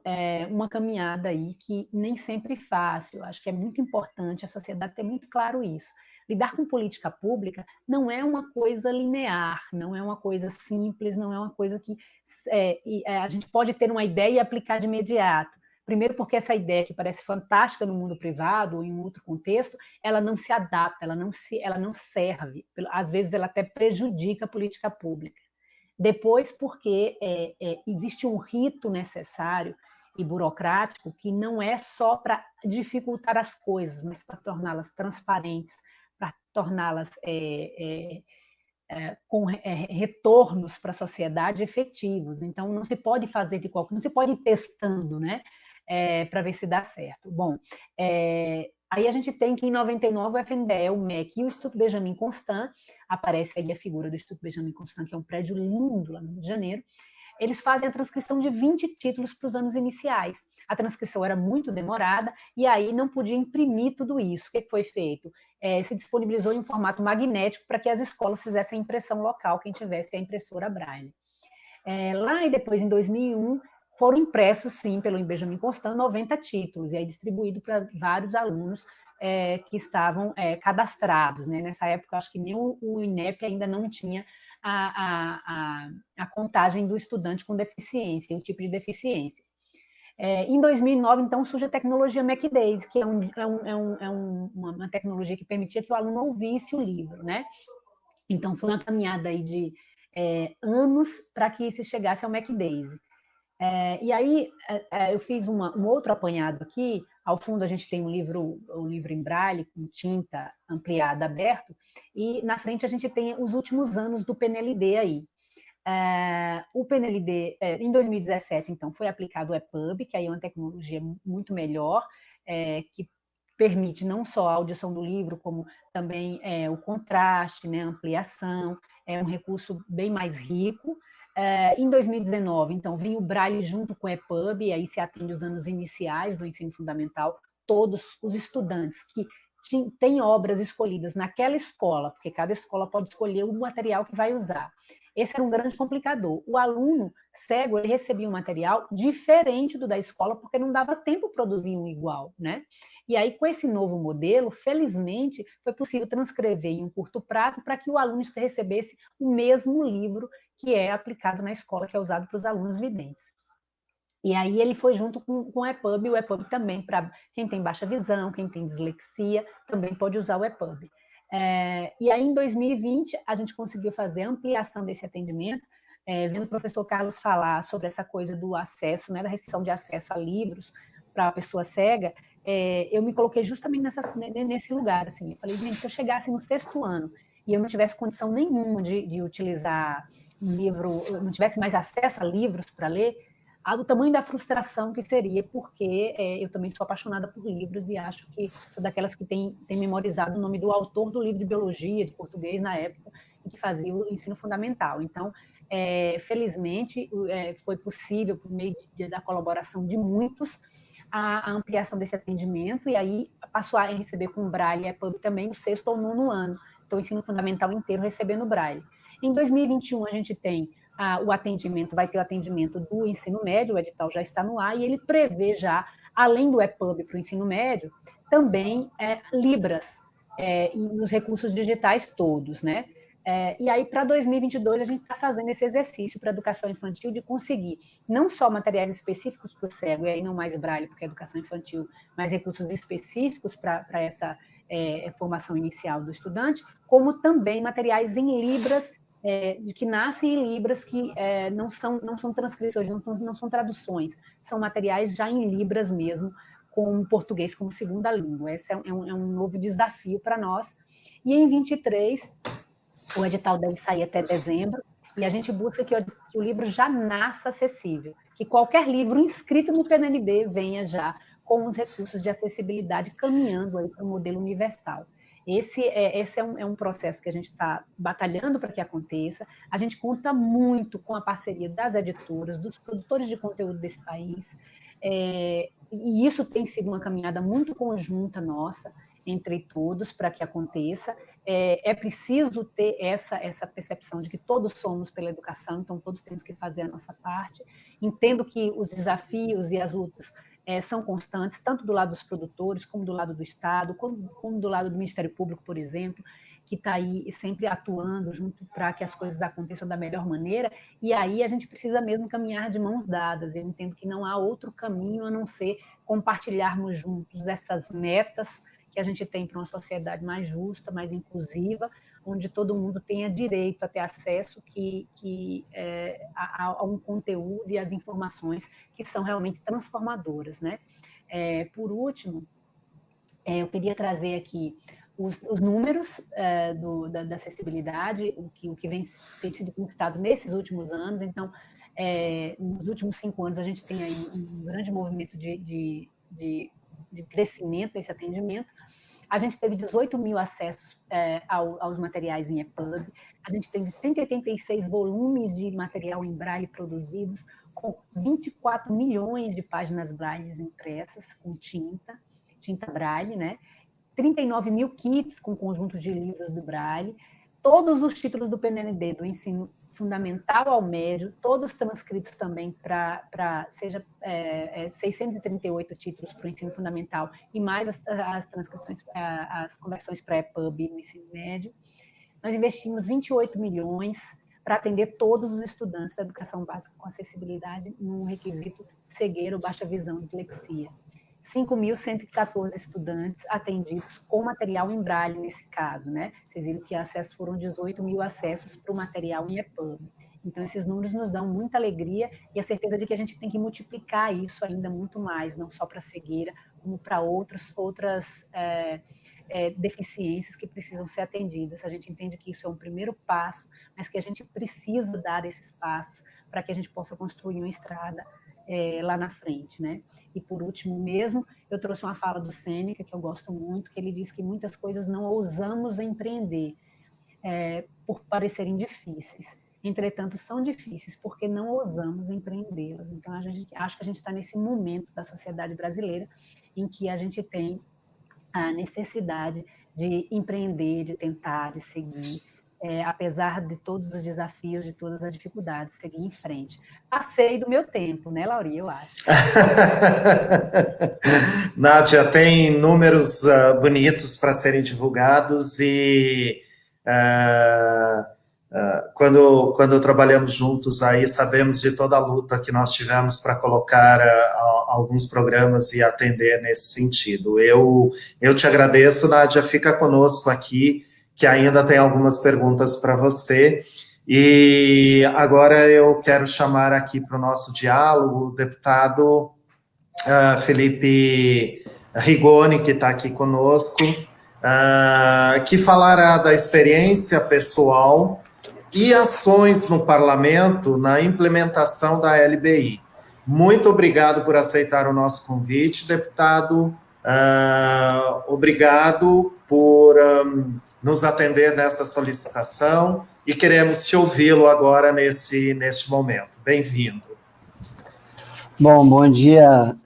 Speaker 4: uma caminhada aí que nem sempre é fácil. Acho que é muito importante a sociedade ter muito claro isso. Lidar com política pública não é uma coisa linear, não é uma coisa simples, não é uma coisa que a gente pode ter uma ideia e aplicar de imediato. Primeiro porque essa ideia que parece fantástica no mundo privado ou em um outro contexto, ela não se adapta, ela não serve. Às vezes ela até prejudica a política pública. Depois, porque existe um rito necessário e burocrático que não é só para dificultar as coisas, mas para torná-las transparentes, para torná-las com retornos para a sociedade efetivos. Então, não se pode fazer não se pode ir testando, né, para ver se dá certo. Bom, aí a gente tem que, em 99, o FNDE, o MEC e o Instituto Benjamin Constant, aparece aí a figura do Instituto Benjamin Constant, que é um prédio lindo lá no Rio de Janeiro, eles fazem a transcrição de 20 títulos para os anos iniciais. A transcrição era muito demorada e aí não podia imprimir tudo isso. O que foi feito? Se disponibilizou em um formato magnético para que as escolas fizessem a impressão local, quem tivesse a impressora Braille. Lá e depois, em 2001, foram impressos, sim, pelo Benjamin Constant, 90 títulos, e aí distribuído para vários alunos que estavam cadastrados. Né? Nessa época, acho que nem o INEP ainda não tinha a contagem do estudante com deficiência, o tipo de deficiência. Em 2009, então, surge a tecnologia MacDaisy, que é uma tecnologia que permitia que o aluno ouvisse o livro. Né? Então, foi uma caminhada aí de anos para que se chegasse ao MacDaisy. E aí eu fiz um outro apanhado aqui. Ao fundo a gente tem um livro em braille, com tinta ampliada, aberto, e na frente a gente tem os últimos anos do PNLD aí. O PNLD, em 2017, então, foi aplicado o EPUB, que aí é uma tecnologia muito melhor, que permite não só a audição do livro, como também o contraste, né, a ampliação, é um recurso bem mais rico. Em 2019, então, vinha o Braille junto com o EPUB, e aí se atende os anos iniciais do ensino fundamental, todos os estudantes que têm obras escolhidas naquela escola, porque cada escola pode escolher o material que vai usar. Esse era um grande complicador. O aluno cego, ele recebia um material diferente do da escola, porque não dava tempo produzir um igual, né? E aí, com esse novo modelo, felizmente, foi possível transcrever em um curto prazo para que o aluno recebesse o mesmo livro que é aplicado na escola, que é usado para os alunos videntes. E aí ele foi junto com o EPUB, o EPUB também, para quem tem baixa visão, quem tem dislexia, também pode usar o EPUB. E aí, em 2020, a gente conseguiu fazer a ampliação desse atendimento vendo o professor Carlos falar sobre essa coisa do acesso, né, da restrição de acesso a livros para a pessoa cega, eu me coloquei justamente nesse lugar, assim, eu falei, gente, se eu chegasse no 6º ano e eu não tivesse condição nenhuma de utilizar um livro, eu não tivesse mais acesso a livros para ler, o tamanho da frustração que seria, porque eu também sou apaixonada por livros e acho que sou daquelas que tem memorizado o nome do autor do livro de biologia, de português, na época, em que fazia o ensino fundamental. Então, felizmente, foi possível, por meio da colaboração de muitos, a ampliação desse atendimento, e aí passou a receber com Braille e EPUB também o 6º ou 9º ano, então o ensino fundamental inteiro recebendo Braille. Em 2021, a gente tem o atendimento, vai ter o atendimento do ensino médio, o edital já está no ar, e ele prevê já, além do EPUB para o ensino médio, também Libras, nos recursos digitais todos, né? E aí, para 2022, a gente está fazendo esse exercício para a educação infantil de conseguir não só materiais específicos para o cego, e aí não mais Braille, porque é educação infantil, mas recursos específicos para essa formação inicial do estudante, como também materiais em Libras, que nascem em Libras, que não são transcrições, não são traduções, são materiais já em Libras mesmo, com português como segunda língua. Esse é um novo desafio para nós. E em 23, o edital deve sair até dezembro, e a gente busca que o livro já nasça acessível, que qualquer livro inscrito no PNLD venha já com os recursos de acessibilidade caminhando aí para o modelo universal. Esse é um processo que a gente está batalhando para que aconteça. A gente conta muito com a parceria das editoras, dos produtores de conteúdo desse país, e isso tem sido uma caminhada muito conjunta nossa, entre todos, para que aconteça. É preciso ter essa percepção de que todos somos pela educação, então todos temos que fazer a nossa parte. Entendo que os desafios e as lutas são constantes, tanto do lado dos produtores, como do lado do Estado, como do lado do Ministério Público, por exemplo, que está aí sempre atuando junto para que as coisas aconteçam da melhor maneira, e aí a gente precisa mesmo caminhar de mãos dadas. Eu entendo que não há outro caminho a não ser compartilharmos juntos essas metas que a gente tem para uma sociedade mais justa, mais inclusiva, onde todo mundo tenha direito a ter acesso a um conteúdo e às informações que são realmente transformadoras, né? Por último, eu queria trazer aqui os números da acessibilidade, o que tem sido conquistado nesses últimos anos. Então, nos últimos 5 anos, a gente tem aí um grande movimento de crescimento nesse atendimento. A gente teve 18 mil acessos aos materiais em EPUB, a gente teve 186 volumes de material em Braille produzidos, com 24 milhões de páginas Braille impressas com tinta Braille, né? 39 mil kits com conjuntos de livros do Braille, todos os títulos do PNLD, do ensino fundamental ao médio, todos transcritos também seja 638 títulos para o ensino fundamental e mais as transcrições, as conversões para EPUB no ensino médio. Nós investimos 28 milhões para atender todos os estudantes da educação básica com acessibilidade no requisito cegueira ou baixa visão e dislexia. 5.114 estudantes atendidos com material em Braille nesse caso, né? Vocês viram que acessos foram 18 mil acessos para o material em EPUB. Então, esses números nos dão muita alegria e a certeza de que a gente tem que multiplicar isso ainda muito mais, não só para a cegueira, como para outras deficiências que precisam ser atendidas. A gente entende que isso é um primeiro passo, mas que a gente precisa dar esses passos para que a gente possa construir uma estrada lá na frente, né? E por último mesmo, eu trouxe uma fala do Sêneca, que eu gosto muito, que ele diz que muitas coisas não ousamos empreender por parecerem difíceis. Entretanto, são difíceis porque não ousamos empreendê-las. Então, acho que a gente está nesse momento da sociedade brasileira em que a gente tem a necessidade de empreender, de tentar, de seguir, apesar de todos os desafios, de todas as dificuldades, seguir em frente. Passei do meu tempo, né, Lauri, eu acho.
Speaker 1: Nádia, tem números bonitos para serem divulgados e quando trabalhamos juntos aí, sabemos de toda a luta que nós tivemos para colocar alguns programas e atender nesse sentido. Eu te agradeço, Nádia, fica conosco aqui, que ainda tem algumas perguntas para você. E agora eu quero chamar aqui para o nosso diálogo o deputado Felipe Rigoni, que está aqui conosco, que falará da experiência pessoal e ações no parlamento na implementação da LBI. Muito obrigado por aceitar o nosso convite, deputado. Obrigado por nos atender nessa solicitação e queremos te ouvi-lo agora neste momento. Bem-vindo.
Speaker 5: Bom dia,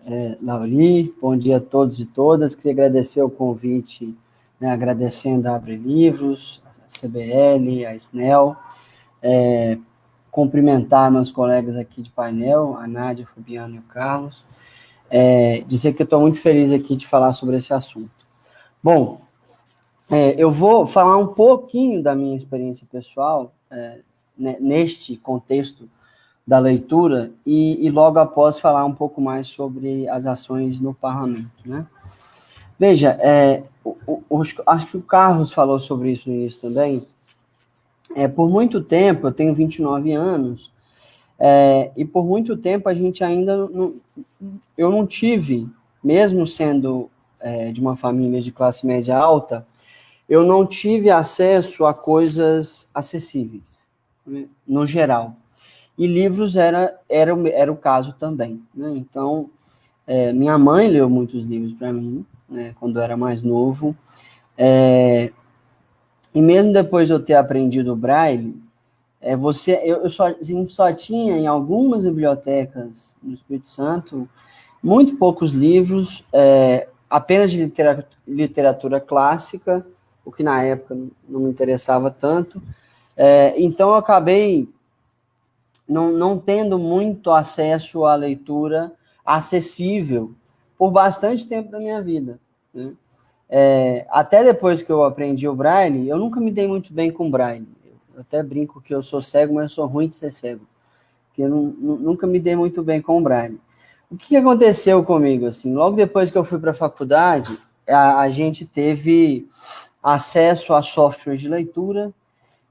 Speaker 5: Lauri, bom dia a todos e todas. Queria agradecer o convite, né, agradecendo a Abre Livros, a CBL, a SNEL, cumprimentar meus colegas aqui de painel, a Nádia, o Fabiano e o Carlos, dizer que eu estou muito feliz aqui de falar sobre esse assunto. Bom, eu vou falar um pouquinho da minha experiência pessoal neste contexto da leitura e logo após falar um pouco mais sobre as ações no parlamento, né? Veja, acho que o Carlos falou sobre isso no início também. Por muito tempo, eu tenho 29 anos, e por muito tempo a gente ainda eu não tive, mesmo sendo de uma família de classe média alta, eu não tive acesso a coisas acessíveis, né, no geral. E livros era o caso também, né? Então, minha mãe leu muitos livros para mim, né, quando eu era mais novo. E mesmo depois de eu ter aprendido o Braille, a gente só tinha em algumas bibliotecas no Espírito Santo muito poucos livros, apenas de literatura clássica, o que na época não me interessava tanto. Então, eu acabei não tendo muito acesso à leitura acessível por bastante tempo da minha vida, né? Até depois que eu aprendi o Braille, eu nunca me dei muito bem com Braille. Eu até brinco que eu sou cego, mas eu sou ruim de ser cego, porque eu nunca me dei muito bem com o Braille. O que aconteceu comigo? Assim, logo depois que eu fui para a faculdade, a gente teve acesso a softwares de leitura,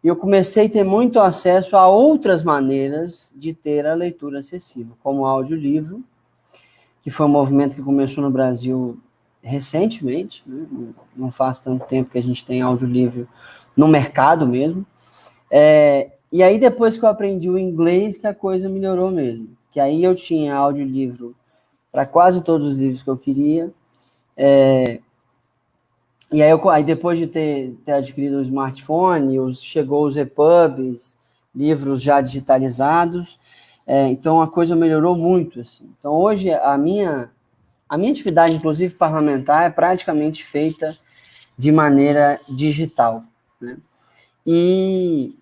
Speaker 5: e eu comecei a ter muito acesso a outras maneiras de ter a leitura acessível, como o audiolivro, que foi um movimento que começou no Brasil recentemente, né? Não faz tanto tempo que a gente tem audiolivro no mercado mesmo. E aí, depois que eu aprendi o inglês, que a coisa melhorou mesmo. Que aí eu tinha audiolivro para quase todos os livros que eu queria. E aí, depois de ter adquirido o smartphone, chegou os EPUBs, livros já digitalizados, então a coisa melhorou muito, assim. Então, hoje, a minha atividade, inclusive parlamentar, é praticamente feita de maneira digital, né? E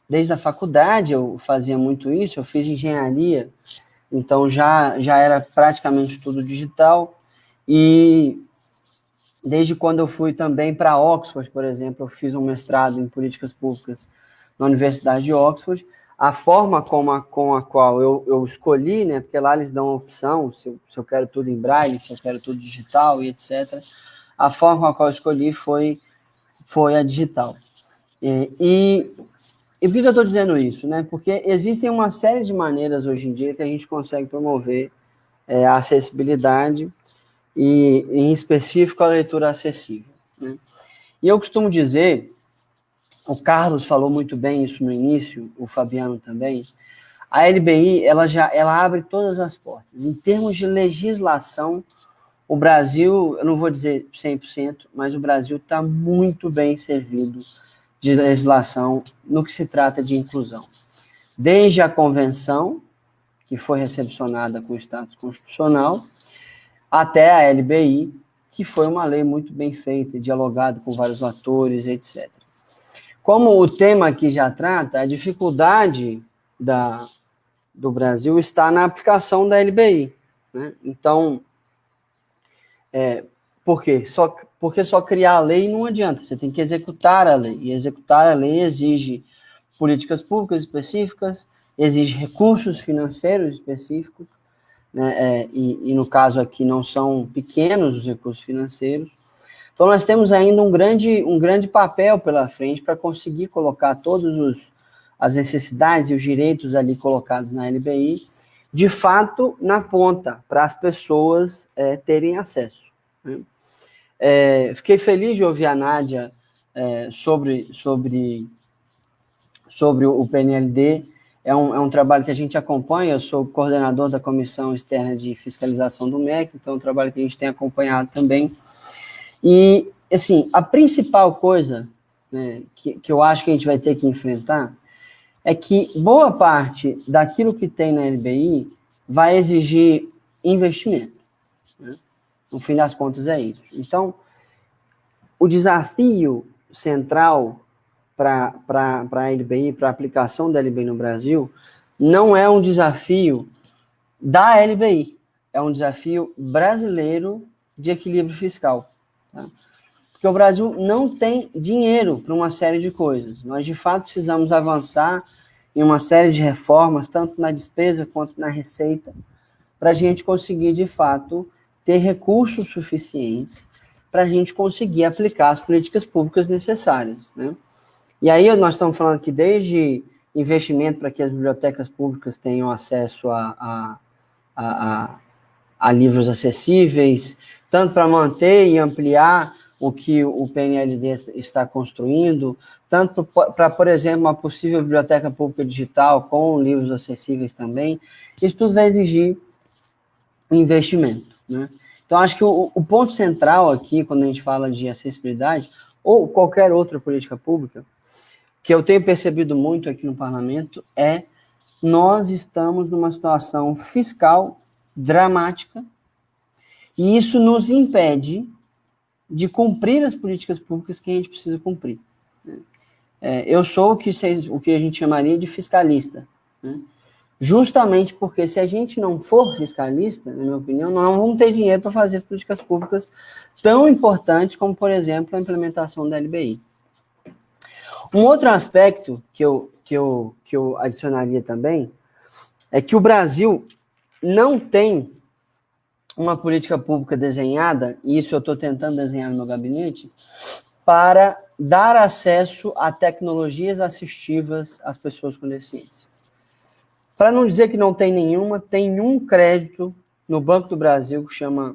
Speaker 5: desde a faculdade eu fazia muito isso, eu fiz engenharia, então já era praticamente tudo digital, e desde quando eu fui também para Oxford, por exemplo, eu fiz um mestrado em políticas públicas na Universidade de Oxford, a forma com a qual eu escolhi, né, porque lá eles dão a opção, se eu quero tudo em braille, se eu quero tudo digital e etc., a forma com a qual eu escolhi foi a digital. E por que eu estou dizendo isso, né? Porque existem uma série de maneiras hoje em dia que a gente consegue promover a acessibilidade e, em específico, a leitura acessível, né? E eu costumo dizer, o Carlos falou muito bem isso no início, o Fabiano também, a LBI ela abre todas as portas. Em termos de legislação, o Brasil, eu não vou dizer 100%, mas o Brasil está muito bem servido de legislação no que se trata de inclusão. Desde a convenção, que foi recepcionada com status constitucional, até a LBI, que foi uma lei muito bem feita, dialogada com vários atores, etc. Como o tema aqui já trata, a dificuldade do Brasil está na aplicação da LBI, né? Então, por quê? Porque só criar a lei não adianta, você tem que executar a lei, e executar a lei exige políticas públicas específicas, exige recursos financeiros específicos, né? E no caso aqui não são pequenos os recursos financeiros, Então, nós temos ainda um grande papel pela frente para conseguir colocar todas as necessidades e os direitos ali colocados na LBI, de fato, na ponta, para as pessoas terem acesso. Né? Fiquei feliz de ouvir a Nádia sobre o PNLD. É um trabalho que a gente acompanha. Eu sou coordenador da Comissão Externa de Fiscalização do MEC, então é um trabalho que a gente tem acompanhado também. E, assim, a principal coisa, né, que eu acho que a gente vai ter que enfrentar é que boa parte daquilo que tem na LBI vai exigir investimento. Né? No fim das contas, é isso. Então, o desafio central para a LBI, para a aplicação da LBI no Brasil, não é um desafio da LBI, é um desafio brasileiro de equilíbrio fiscal. Tá? Porque o Brasil não tem dinheiro para uma série de coisas. Nós, de fato, precisamos avançar em uma série de reformas, tanto na despesa quanto na receita, para a gente conseguir, de fato, ter recursos suficientes para a gente conseguir aplicar as políticas públicas necessárias. Né? E aí nós estamos falando que desde investimento para que as bibliotecas públicas tenham acesso a livros acessíveis, tanto para manter e ampliar o que o PNLD está construindo, tanto para, por exemplo, uma possível biblioteca pública digital com livros acessíveis também. Isso tudo vai exigir investimento. Né? Então, acho que o ponto central aqui, quando a gente fala de acessibilidade, ou qualquer outra política pública, que eu tenho percebido muito aqui no parlamento, nós estamos numa situação fiscal dramática e isso nos impede de cumprir as políticas públicas que a gente precisa cumprir. Eu sou o que a gente chamaria de fiscalista, né? Justamente porque se a gente não for fiscalista, na minha opinião, nós não vamos ter dinheiro para fazer as políticas públicas tão importantes como, por exemplo, a implementação da LBI. Um outro aspecto que eu adicionaria também é que o Brasil não tem uma política pública desenhada, e isso eu estou tentando desenhar no meu gabinete, para dar acesso a tecnologias assistivas às pessoas com deficiência. Para não dizer que não tem nenhuma, tem um crédito no Banco do Brasil que chama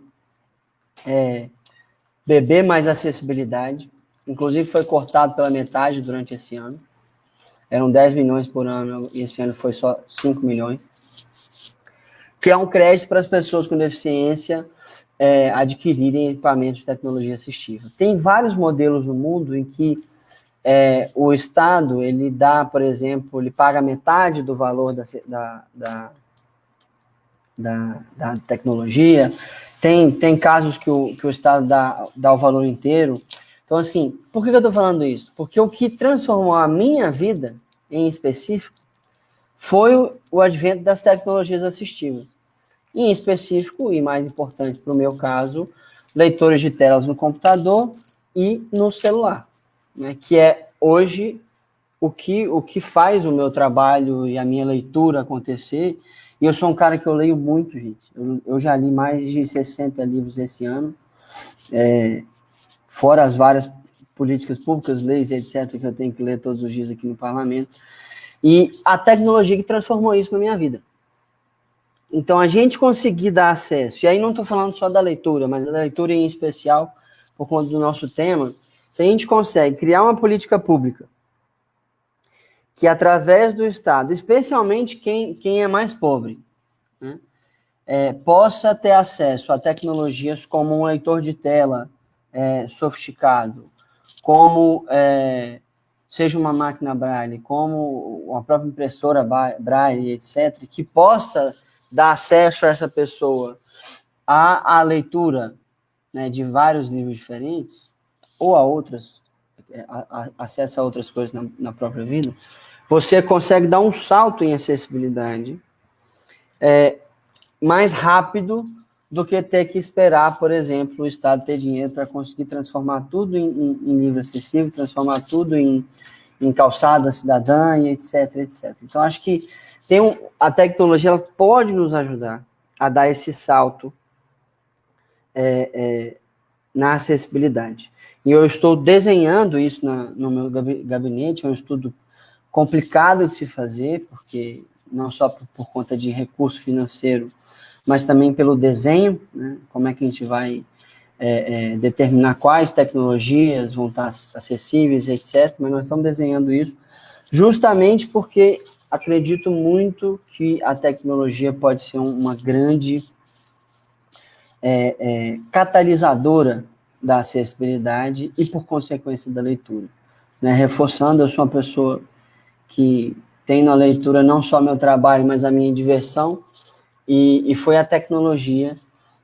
Speaker 5: BB mais acessibilidade, inclusive foi cortado pela metade durante esse ano, eram 10 milhões por ano, e esse ano foi só 5 milhões, que é um crédito para as pessoas com deficiência adquirirem equipamentos de tecnologia assistiva. Tem vários modelos no mundo em que o Estado, ele dá, por exemplo, ele paga metade do valor da tecnologia, tem casos que o Estado dá o valor inteiro. Então, assim, por que eu estou falando isso? Porque o que transformou a minha vida, em específico, foi o advento das tecnologias assistivas. Em específico, e mais importante para o meu caso, leitores de telas no computador e no celular, né, que é hoje o que faz o meu trabalho e a minha leitura acontecer. E eu sou um cara que eu leio muito, gente. Eu já li mais de 60 livros esse ano, fora as várias políticas públicas, leis, etc., que eu tenho que ler todos os dias aqui no parlamento. E a tecnologia que transformou isso na minha vida. Então, a gente conseguir dar acesso, e aí não estou falando só da leitura, mas da leitura em especial, por conta do nosso tema, se a gente consegue criar uma política pública que, através do Estado, especialmente quem é mais pobre, né, possa ter acesso a tecnologias como um leitor de tela sofisticado, como seja uma máquina Braille, como uma própria impressora Braille, etc., que possa dar acesso a essa pessoa à leitura, né, de vários livros diferentes, ou a outras, acesso a outras coisas na própria vida, você consegue dar um salto em acessibilidade mais rápido do que ter que esperar, por exemplo, o Estado ter dinheiro para conseguir transformar tudo em livro acessível, transformar tudo em calçada cidadã, etc., etc. Então, acho que a tecnologia ela pode nos ajudar a dar esse salto na acessibilidade. E eu estou desenhando isso no meu gabinete, é um estudo complicado de se fazer, porque não só por conta de recurso financeiro, mas também pelo desenho, né? Como é que a gente vai determinar quais tecnologias vão estar acessíveis, etc. Mas nós estamos desenhando isso justamente porque acredito muito que a tecnologia pode ser uma grande catalisadora da acessibilidade e, por consequência, da leitura. Né? Reforçando, eu sou uma pessoa que tem na leitura não só meu trabalho, mas a minha diversão, e foi a tecnologia,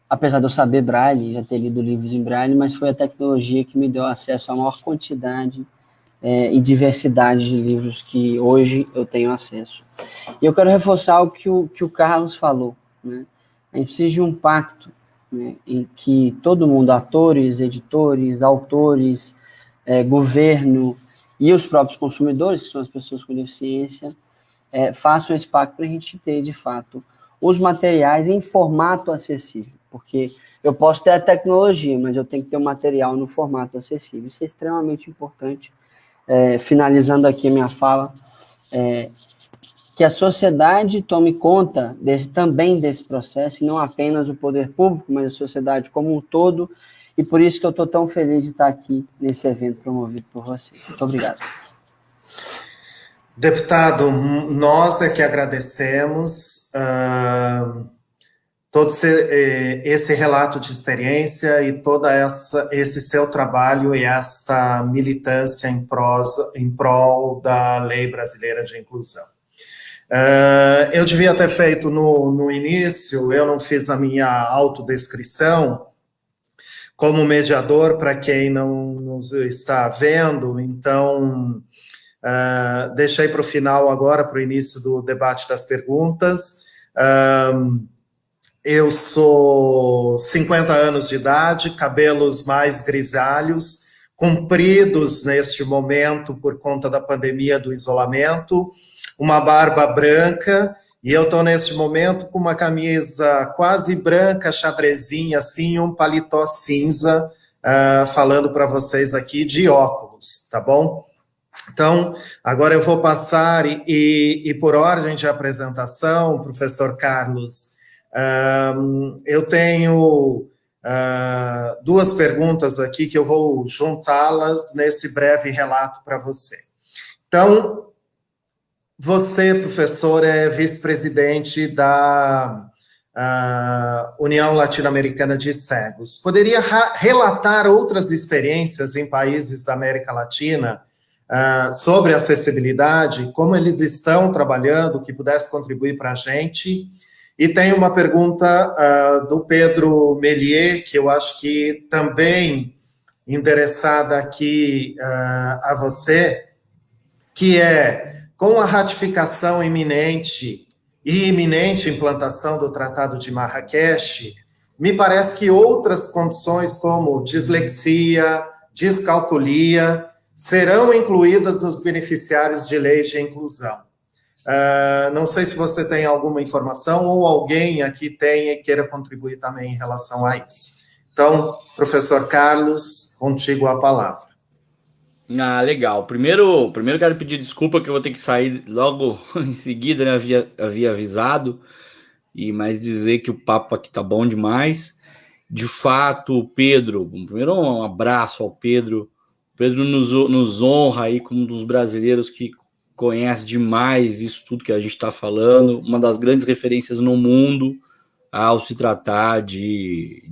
Speaker 5: apesar de eu saber Braille, já ter lido livros em Braille, mas foi a tecnologia que me deu acesso à maior quantidade e diversidade de livros que hoje eu tenho acesso. E eu quero reforçar o que o Carlos falou, né? A gente precisa de um pacto, né, em que todo mundo, atores, editores, autores, governo e os próprios consumidores, que são as pessoas com deficiência, façam esse pacto para a gente ter, de fato, os materiais em formato acessível, porque eu posso ter a tecnologia, mas eu tenho que ter o material no formato acessível. Isso é extremamente importante. Finalizando aqui a minha fala, que a sociedade tome conta também desse processo, e não apenas o poder público, mas a sociedade como um todo, e por isso que eu estou tão feliz de estar aqui nesse evento promovido por você. Muito obrigado.
Speaker 1: Deputado, nós é que agradecemos todo esse relato de experiência e todo esse seu trabalho e esta militância em prol da Lei Brasileira de Inclusão. Eu devia ter feito no início, eu não fiz a minha autodescrição como mediador para quem não nos está vendo, então deixei para o final agora, para o início do debate das perguntas. Eu sou 50 anos de idade, cabelos mais grisalhos, compridos neste momento por conta da pandemia do isolamento, uma barba branca, e eu estou neste momento com uma camisa quase branca, xadrezinha assim, um paletó cinza, falando para vocês aqui de óculos, tá bom? Então, agora eu vou passar, e por ordem de apresentação, professor Carlos, eu tenho duas perguntas aqui que eu vou juntá-las nesse breve relato para você. Então, você, professor, é vice-presidente da União Latino-Americana de Cegos. Poderia relatar outras experiências em países da América Latina sobre acessibilidade, como eles estão trabalhando, que pudesse contribuir para a gente? E tem uma pergunta do Pedro Melier, que eu acho que também endereçada aqui a você, que com a ratificação iminente implantação do Tratado de Marrakech, me parece que outras condições como dislexia, descalculia, serão incluídas nos beneficiários de leis de inclusão. Não sei se você tem alguma informação ou alguém aqui tenha e queira contribuir também em relação a isso. Então, professor Carlos, contigo a palavra.
Speaker 2: Legal. Primeiro quero pedir desculpa que eu vou ter que sair logo em seguida, né? Havia avisado, mas dizer que o papo aqui tá bom demais. De fato, o Pedro, primeiro um abraço ao Pedro. O Pedro nos honra aí como um dos brasileiros que conhece demais isso tudo que a gente está falando, uma das grandes referências no mundo ao se tratar de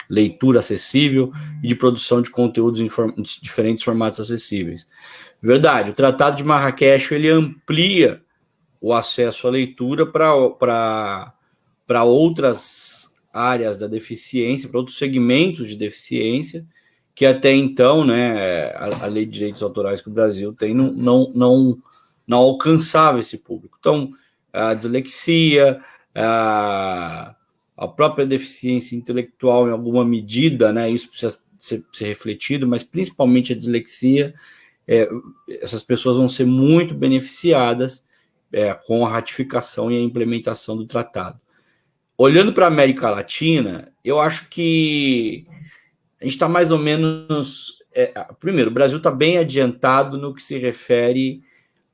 Speaker 2: leitura acessível e de produção de conteúdos em diferentes formatos acessíveis. Verdade, o Tratado de Marrakech ele amplia o acesso à leitura para outras áreas da deficiência, para outros segmentos de deficiência, que até então, né, a lei de direitos autorais que o Brasil tem não alcançava esse público. Então, a dislexia, a própria deficiência intelectual em alguma medida, né, isso precisa ser refletido, mas principalmente a dislexia, essas pessoas vão ser muito beneficiadas com a ratificação e a implementação do tratado. Olhando para a América Latina, eu acho que a gente está mais ou menos... primeiro, o Brasil está bem adiantado no que se refere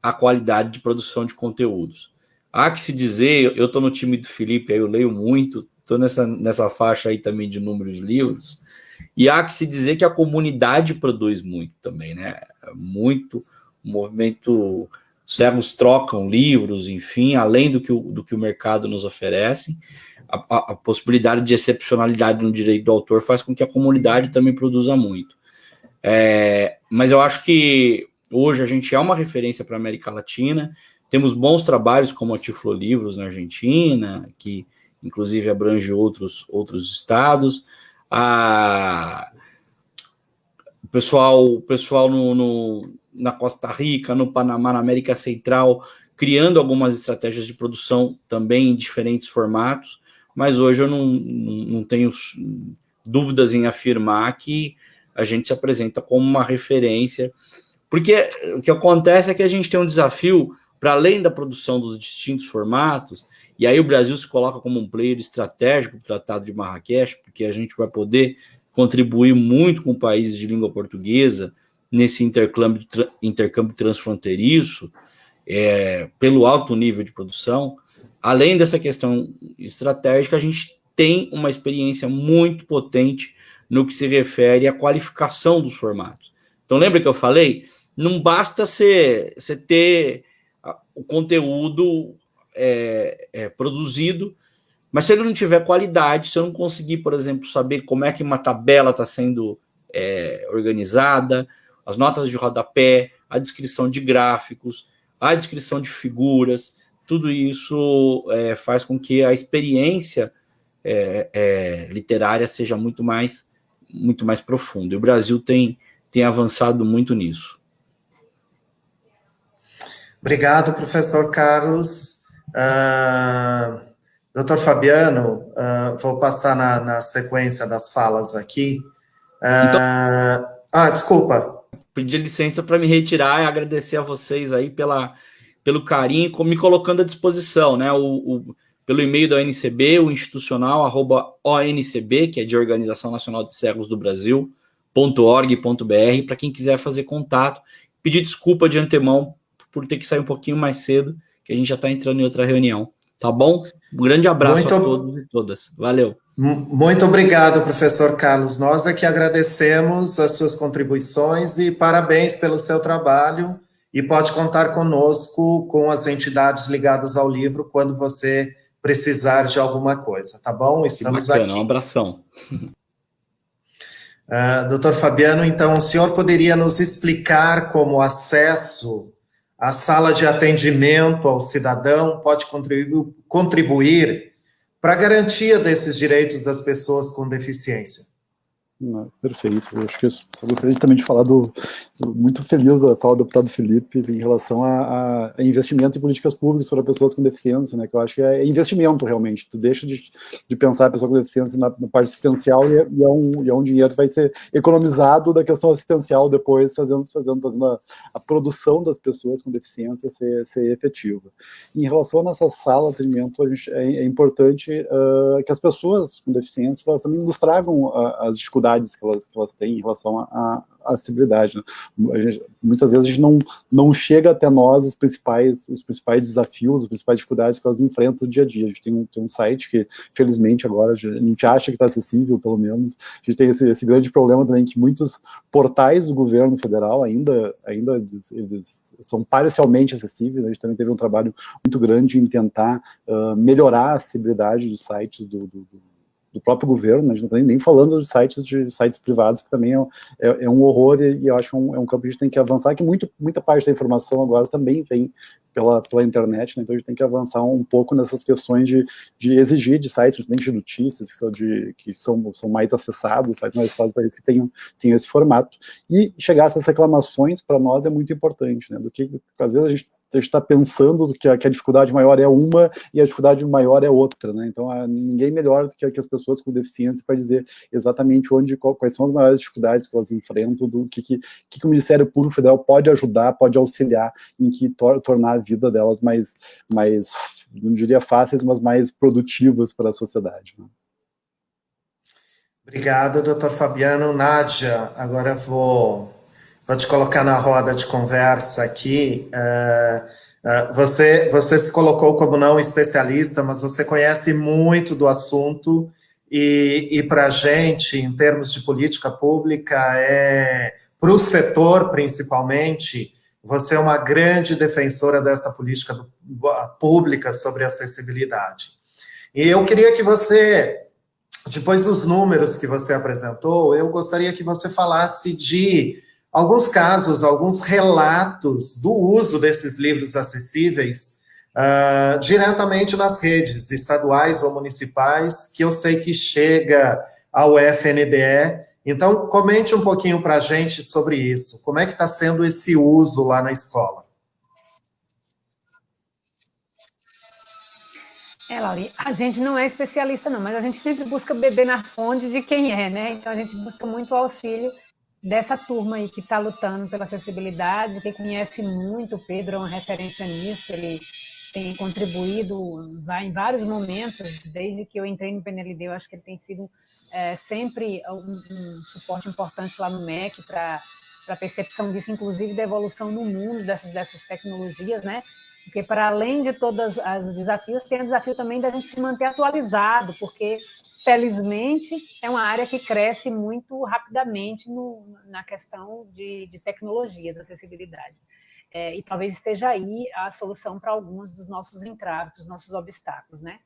Speaker 2: à qualidade de produção de conteúdos. Há que se dizer, eu estou no time do Felipe, aí eu leio muito, estou nessa faixa aí também de número de livros, e há que se dizer que a comunidade produz muito também, né? Muito, o movimento cegos trocam livros, enfim, além do que o mercado nos oferece, a possibilidade de excepcionalidade no direito do autor faz com que a comunidade também produza muito. Mas eu acho que hoje a gente é uma referência para a América Latina, temos bons trabalhos como a Tiflo Livros na Argentina, que inclusive abrange outros estados. O pessoal na Costa Rica, no Panamá, na América Central, criando algumas estratégias de produção também em diferentes formatos, mas hoje eu não tenho dúvidas em afirmar que a gente se apresenta como uma referência, porque o que acontece é que a gente tem um desafio para além da produção dos distintos formatos, e aí o Brasil se coloca como um player estratégico do Tratado de Marrakech, porque a gente vai poder contribuir muito com países de língua portuguesa nesse intercâmbio transfronteiriço, pelo alto nível de produção. Além dessa questão estratégica, a gente tem uma experiência muito potente no que se refere à qualificação dos formatos. Então, lembra que eu falei? Não basta você ter o conteúdo produzido, mas se ele não tiver qualidade, se eu não conseguir, por exemplo, saber como é que uma tabela está sendo organizada, as notas de rodapé, a descrição de gráficos, a descrição de figuras, tudo isso faz com que a experiência literária seja muito mais profunda. E o Brasil tem avançado muito nisso.
Speaker 1: Obrigado, professor Carlos. Doutor Fabiano, vou passar na sequência das falas aqui. Desculpa.
Speaker 2: Pedir licença para me retirar e agradecer a vocês aí pelo carinho, me colocando à disposição, né? Pelo e-mail da ONCB, o institucional, @ONCB, que é de Organização Nacional de Cegos do Brasil, .org.br, para quem quiser fazer contato. Pedir desculpa de antemão por ter que sair um pouquinho mais cedo, que a gente já está entrando em outra reunião. Tá bom? Um grande abraço a todos e todas. Valeu.
Speaker 1: Muito obrigado, professor Carlos. Nós é que agradecemos as suas contribuições e parabéns pelo seu trabalho, e pode contar conosco, com as entidades ligadas ao livro, quando você precisar de alguma coisa, tá bom? Estamos aqui.
Speaker 2: Um abração.
Speaker 1: Doutor Fabiano, então, o senhor poderia nos explicar como o acesso à sala de atendimento ao cidadão pode contribuir para a garantia desses direitos das pessoas com deficiência?
Speaker 3: Perfeito. Eu acho que eu gostaria também de falar muito feliz da fala do deputado Felipe em relação a investimento em políticas públicas para pessoas com deficiência, né? Que eu acho que é investimento realmente. Tu deixa de pensar a pessoa com deficiência na parte assistencial e é um dinheiro que vai ser economizado da questão assistencial depois, fazendo a produção das pessoas com deficiência ser efetiva. Em relação à nossa sala de atendimento, é importante que as pessoas com deficiência elas também nos tragam as dificuldades que elas têm em relação à acessibilidade, né? Muitas vezes a gente não chega até nós os principais desafios, as principais dificuldades que elas enfrentam no dia a dia. A gente tem um site que, felizmente, agora a gente acha que está acessível, pelo menos. A gente tem esse grande problema também que muitos portais do governo federal ainda eles são parcialmente acessíveis. A gente também teve um trabalho muito grande em tentar melhorar a acessibilidade dos sites do próprio governo. A gente não está nem falando de sites privados, que também é um horror, e eu acho que é um campo que a gente tem que avançar, que muita parte da informação agora também vem pela internet, né? Então a gente tem que avançar um pouco nessas questões de exigir de sites, principalmente de notícias, que são mais acessados, sites mais acessados para eles que tenham esse formato, e chegar a essas reclamações para nós é muito importante, né? Do que às vezes a gente está pensando que a dificuldade maior é uma e a dificuldade maior é outra, né? Então, ninguém melhor do que as pessoas com deficiência para dizer exatamente quais são as maiores dificuldades que elas enfrentam, do que o Ministério Público Federal pode ajudar, pode auxiliar em que tornar a vida delas mais, não diria fáceis, mas mais produtivas para a sociedade, né?
Speaker 1: Obrigado, doutor Fabiano. Nádia, agora vou te colocar na roda de conversa aqui. Você se colocou como não especialista, mas você conhece muito do assunto e para a gente, em termos de política pública, para o setor principalmente, você é uma grande defensora dessa política pública sobre acessibilidade. E eu queria que você, depois dos números que você apresentou, eu gostaria que você falasse de alguns casos, alguns relatos do uso desses livros acessíveis diretamente nas redes estaduais ou municipais, que eu sei que chega ao FNDE. Então, comente um pouquinho para a gente sobre isso. Como é que está sendo esse uso lá na escola?
Speaker 4: Lauri, a gente não é especialista não, mas a gente sempre busca beber na fonte de quem é, né? Então a gente busca muito o auxílio dessa turma aí que está lutando pela acessibilidade, que conhece muito, o Pedro é uma referência nisso, ele tem contribuído em vários momentos, desde que eu entrei no PNLD, eu acho que ele tem sido sempre um suporte importante lá no MEC para a percepção disso, inclusive da evolução no mundo dessas tecnologias, né? Porque para além de todos os desafios, tem o desafio também da gente se manter atualizado, porque felizmente é uma área que cresce muito rapidamente na questão de tecnologias, acessibilidade. E talvez esteja aí a solução para alguns dos nossos entraves, dos nossos obstáculos, né?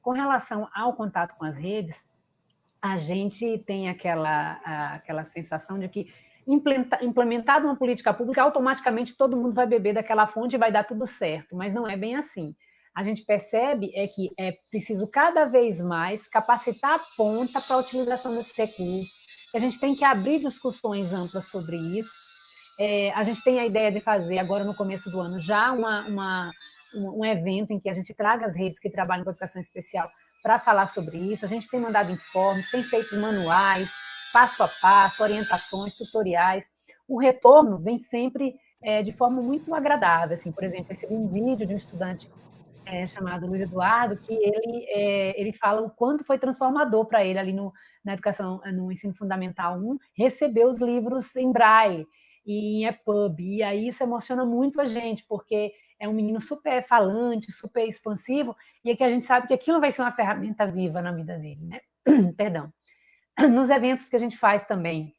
Speaker 4: Com relação ao contato com as redes, a gente tem aquela sensação de que implementada uma política pública, automaticamente todo mundo vai beber daquela fonte e vai dar tudo certo, mas não é bem assim. A gente percebe que é preciso cada vez mais capacitar a ponta para a utilização desses recursos, que a gente tem que abrir discussões amplas sobre isso. A gente tem a ideia de fazer, agora no começo do ano, já um evento em que a gente traga as redes que trabalham com educação especial para falar sobre isso. A gente tem mandado informes, tem feito manuais, passo a passo, orientações, tutoriais. O retorno vem sempre de forma muito agradável. Assim, por exemplo, recebi um vídeo de um estudante chamado Luiz Eduardo, que ele fala o quanto foi transformador para ele ali na educação, no ensino fundamental 1, receber os livros em braille e em EPUB. E aí isso emociona muito a gente, porque é um menino super falante, super expansivo, e é que a gente sabe que aquilo vai ser uma ferramenta viva na vida dele, né? Perdão. Nos eventos que a gente faz também,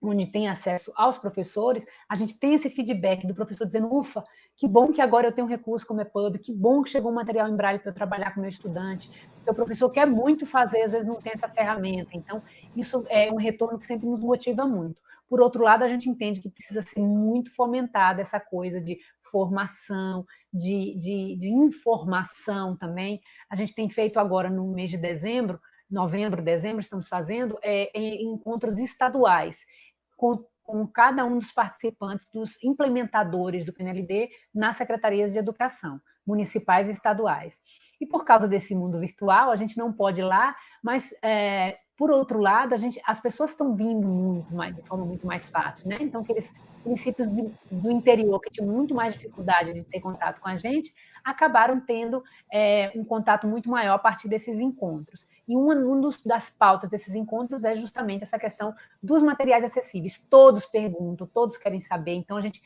Speaker 4: onde tem acesso aos professores, a gente tem esse feedback do professor dizendo, ufa, que bom que agora eu tenho um recurso como EPUB, que bom que chegou um material em braille para eu trabalhar com o meu estudante, porque o professor quer muito fazer, às vezes não tem essa ferramenta, então isso é um retorno que sempre nos motiva muito. Por outro lado, a gente entende que precisa ser muito fomentada essa coisa de formação, de informação também. A gente tem feito agora no mês de dezembro, novembro, dezembro, estamos fazendo encontros estaduais, com cada um dos participantes, dos implementadores do PNLD nas secretarias de educação, municipais e estaduais. E por causa desse mundo virtual, a gente não pode ir lá, mas, por outro lado, as pessoas estão vindo de forma muito mais fácil, né? Então, aqueles municípios do interior que tinham muito mais dificuldade de ter contato com a gente, acabaram tendo um contato muito maior a partir desses encontros. E uma das pautas desses encontros é justamente essa questão dos materiais acessíveis. Todos perguntam, todos querem saber, então a gente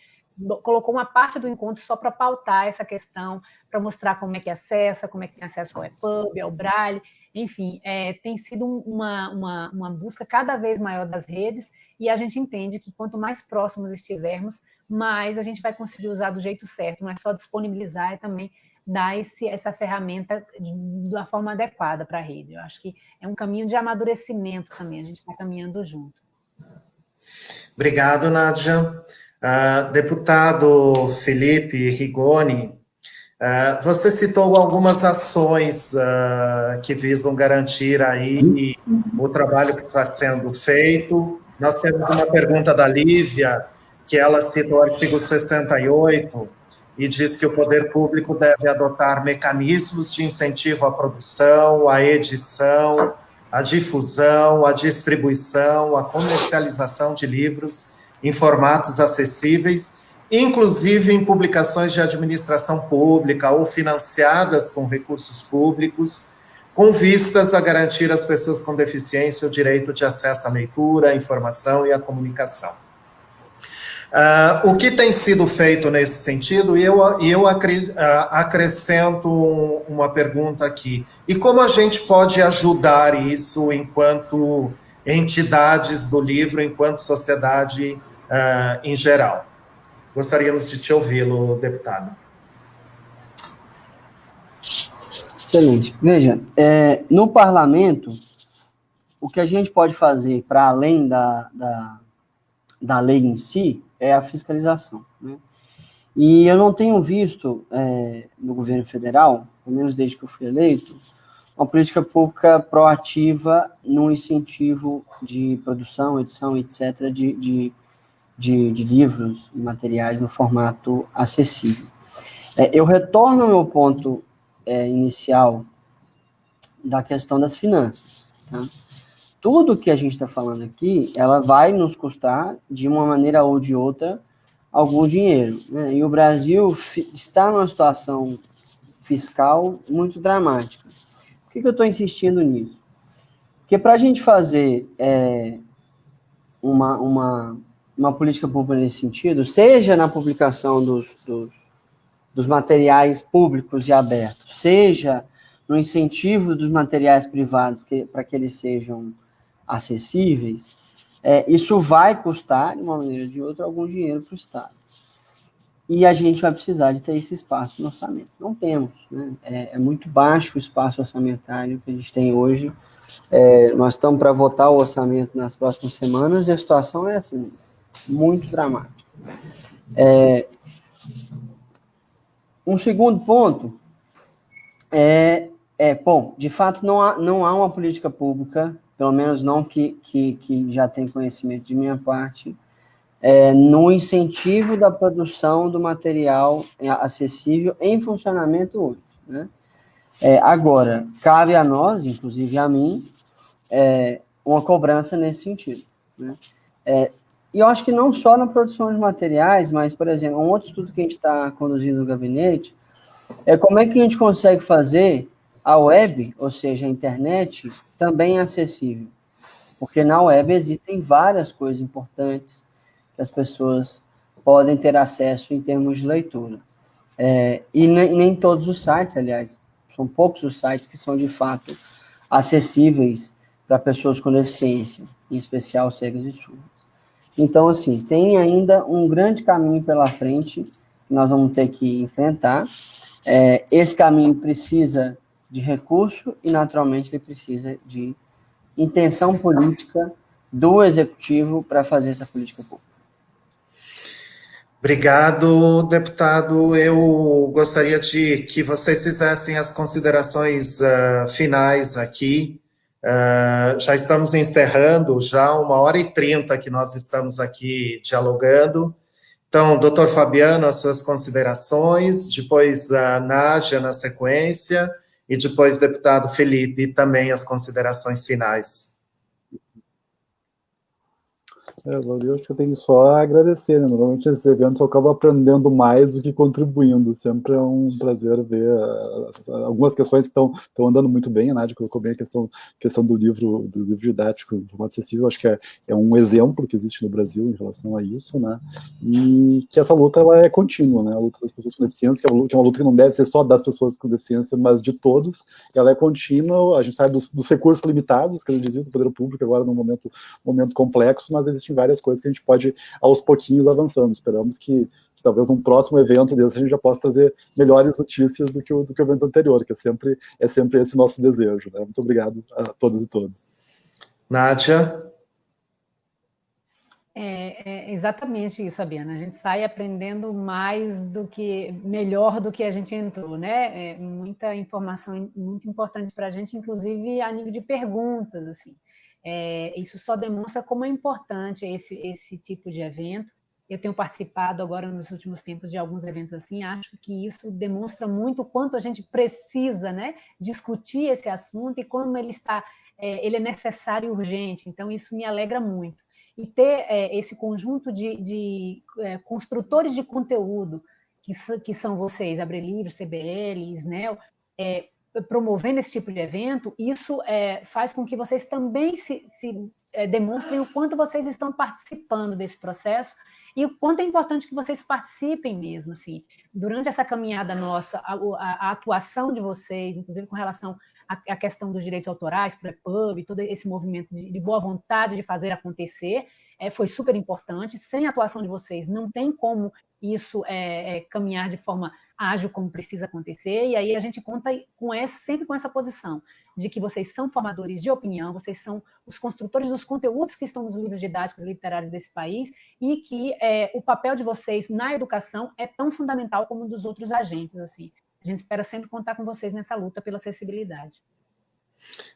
Speaker 4: colocou uma parte do encontro só para pautar essa questão, para mostrar como é que acessa, como é que tem acesso ao EPUB, ao Braille, enfim, tem sido uma busca cada vez maior das redes, e a gente entende que quanto mais próximos estivermos, mais a gente vai conseguir usar do jeito certo, não é só disponibilizar, é também dar essa ferramenta da forma adequada para a rede. Eu acho que é um caminho de amadurecimento também, a gente está caminhando junto.
Speaker 1: Obrigado, Nádia. Deputado Felipe Rigoni, você citou algumas ações que visam garantir aí o trabalho que está sendo feito. Nós temos uma pergunta da Lívia, que ela cita o artigo 68, e diz que o poder público deve adotar mecanismos de incentivo à produção, à edição, à difusão, à distribuição, à comercialização de livros em formatos acessíveis, inclusive em publicações de administração pública ou financiadas com recursos públicos, com vistas a garantir às pessoas com deficiência o direito de acesso à leitura, à informação e à comunicação. O que tem sido feito nesse sentido? E eu acrescento uma pergunta aqui. E como a gente pode ajudar isso enquanto entidades do livro, enquanto sociedade em geral? Gostaríamos de te ouvi-lo, deputado.
Speaker 5: Excelente. Veja, no parlamento, o que a gente pode fazer para além da lei em si é a fiscalização, né? E eu não tenho visto no governo federal, pelo menos desde que eu fui eleito, uma política pública proativa no incentivo de produção, edição, etc., de livros e materiais no formato acessível. Eu retorno ao meu ponto inicial da questão das finanças, tá? Tudo que a gente está falando aqui, ela vai nos custar, de uma maneira ou de outra, algum dinheiro, né? E o Brasil está numa situação fiscal muito dramática. Por que eu estou insistindo nisso? Porque para a gente fazer uma política pública nesse sentido, seja na publicação dos materiais públicos e abertos, seja no incentivo dos materiais privados para que eles sejam acessíveis, isso vai custar, de uma maneira ou de outra, algum dinheiro para o Estado. E a gente vai precisar de ter esse espaço no orçamento. Não temos, né? É muito baixo o espaço orçamentário que a gente tem hoje. Nós estamos para votar o orçamento nas próximas semanas e a situação é assim, muito dramática. Um segundo ponto bom, de fato, não há uma política pública, pelo menos não que já tem conhecimento de minha parte, no incentivo da produção do material acessível em funcionamento hoje, né? Agora, cabe a nós, inclusive a mim, uma cobrança nesse sentido, né? E eu acho que não só na produção de materiais, mas, por exemplo, um outro estudo que a gente está conduzindo no gabinete como é que a gente consegue fazer a web, ou seja, a internet, também acessível. Porque na web existem várias coisas importantes que as pessoas podem ter acesso em termos de leitura. E nem todos os sites, aliás, são poucos os sites que são, de fato, acessíveis para pessoas com deficiência, em especial cegas e surdas. Então, assim, tem ainda um grande caminho pela frente que nós vamos ter que enfrentar. Esse caminho precisa de recurso e, naturalmente, ele precisa de intenção política do Executivo para fazer essa política pública.
Speaker 1: Obrigado, deputado. Eu gostaria de que vocês fizessem as considerações finais aqui. Já estamos encerrando, já 1h30 que nós estamos aqui dialogando. Então, doutor Fabiano, as suas considerações, depois a Nádia na sequência, e depois deputado Felipe, também as considerações finais.
Speaker 3: Eu acho que eu tenho só a agradecer, né? Normalmente esses eventos eu acabo aprendendo mais do que contribuindo. Sempre é um prazer ver algumas questões que estão andando muito bem. A Nádia colocou bem a questão do livro didático do formato acessível. Acho que é um exemplo que existe no Brasil em relação a isso, né? E que essa luta ela é contínua, né? A luta das pessoas com deficiência, que é uma luta que não deve ser só das pessoas com deficiência, mas de todos. Ela é contínua. A gente sabe dos recursos limitados que ele dizia do poder público agora num momento complexo, mas existem várias coisas que a gente pode, aos pouquinhos, avançando. Esperamos que talvez um próximo evento desse a gente já possa trazer melhores notícias do que o evento anterior, que é sempre esse nosso desejo, né? Muito obrigado a todos e todas.
Speaker 1: Nádia?
Speaker 4: Exatamente isso, Fabiana. A gente sai aprendendo melhor do que a gente entrou, né? Muita informação muito importante para a gente, inclusive a nível de perguntas, assim. Isso só demonstra como é importante esse tipo de evento. Eu tenho participado agora nos últimos tempos de alguns eventos assim, acho que isso demonstra muito o quanto a gente precisa, né, discutir esse assunto e como ele é necessário e urgente. Então, isso me alegra muito. E ter esse conjunto de construtores de conteúdo, que são vocês, Abrelivro, CBL, SNEL, promovendo esse tipo de evento, isso faz com que vocês também se demonstrem o quanto vocês estão participando desse processo e o quanto é importante que vocês participem mesmo, assim, durante essa caminhada nossa, a atuação de vocês, inclusive com relação à questão dos direitos autorais, pré-pub, todo esse movimento de boa vontade de fazer acontecer, foi super importante. Sem a atuação de vocês, não tem como isso caminhar de forma ágil como precisa acontecer, e aí a gente conta sempre com essa posição de que vocês são formadores de opinião, vocês são os construtores dos conteúdos que estão nos livros didáticos e literários desse país, e que o papel de vocês na educação é tão fundamental como o dos outros agentes, assim. A gente espera sempre contar com vocês nessa luta pela acessibilidade.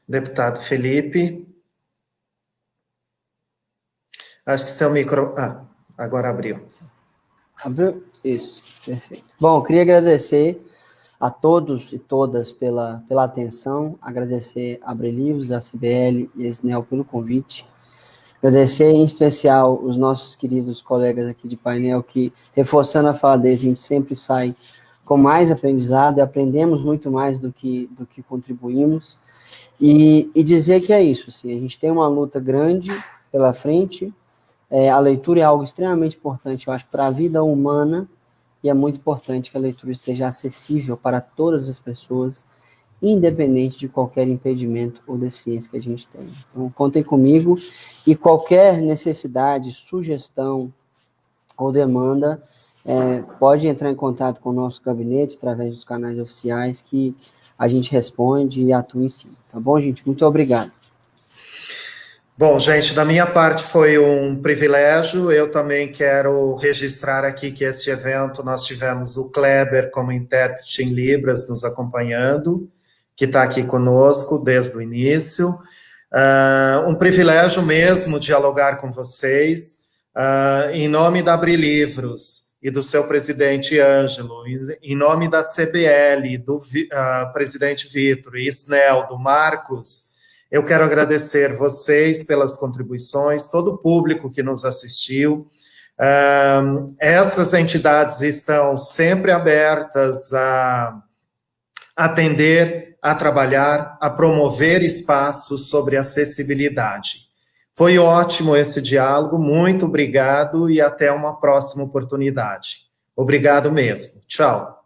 Speaker 1: Deputado Felipe. Acho que seu micro... agora abriu.
Speaker 5: Abriu? Isso, perfeito. Bom, eu queria agradecer a todos e todas pela atenção, agradecer a Abrelivros, a CBL e a SNEL pelo convite, agradecer em especial os nossos queridos colegas aqui de painel que, reforçando a fala deles, a gente sempre sai com mais aprendizado e aprendemos muito mais do que contribuímos, e dizer que é isso, assim, a gente tem uma luta grande pela frente. A leitura é algo extremamente importante, eu acho, para a vida humana, e é muito importante que a leitura esteja acessível para todas as pessoas, independente de qualquer impedimento ou deficiência que a gente tenha. Então, contem comigo, e qualquer necessidade, sugestão ou demanda, pode entrar em contato com o nosso gabinete, através dos canais oficiais, que a gente responde e atua em cima. Tá bom, gente? Muito obrigado.
Speaker 1: Bom, gente, da minha parte foi um privilégio. Eu também quero registrar aqui que este evento nós tivemos o Kleber como intérprete em Libras nos acompanhando, que está aqui conosco desde o início. Um privilégio mesmo dialogar com vocês. Em nome da Abrelivros e do seu presidente Ângelo, em nome da CBL, do presidente Vitor e SNEL, do Marcos, eu quero agradecer vocês pelas contribuições, todo o público que nos assistiu. Essas entidades estão sempre abertas a atender, a trabalhar, a promover espaços sobre acessibilidade. Foi ótimo esse diálogo, muito obrigado e até uma próxima oportunidade. Obrigado mesmo. Tchau.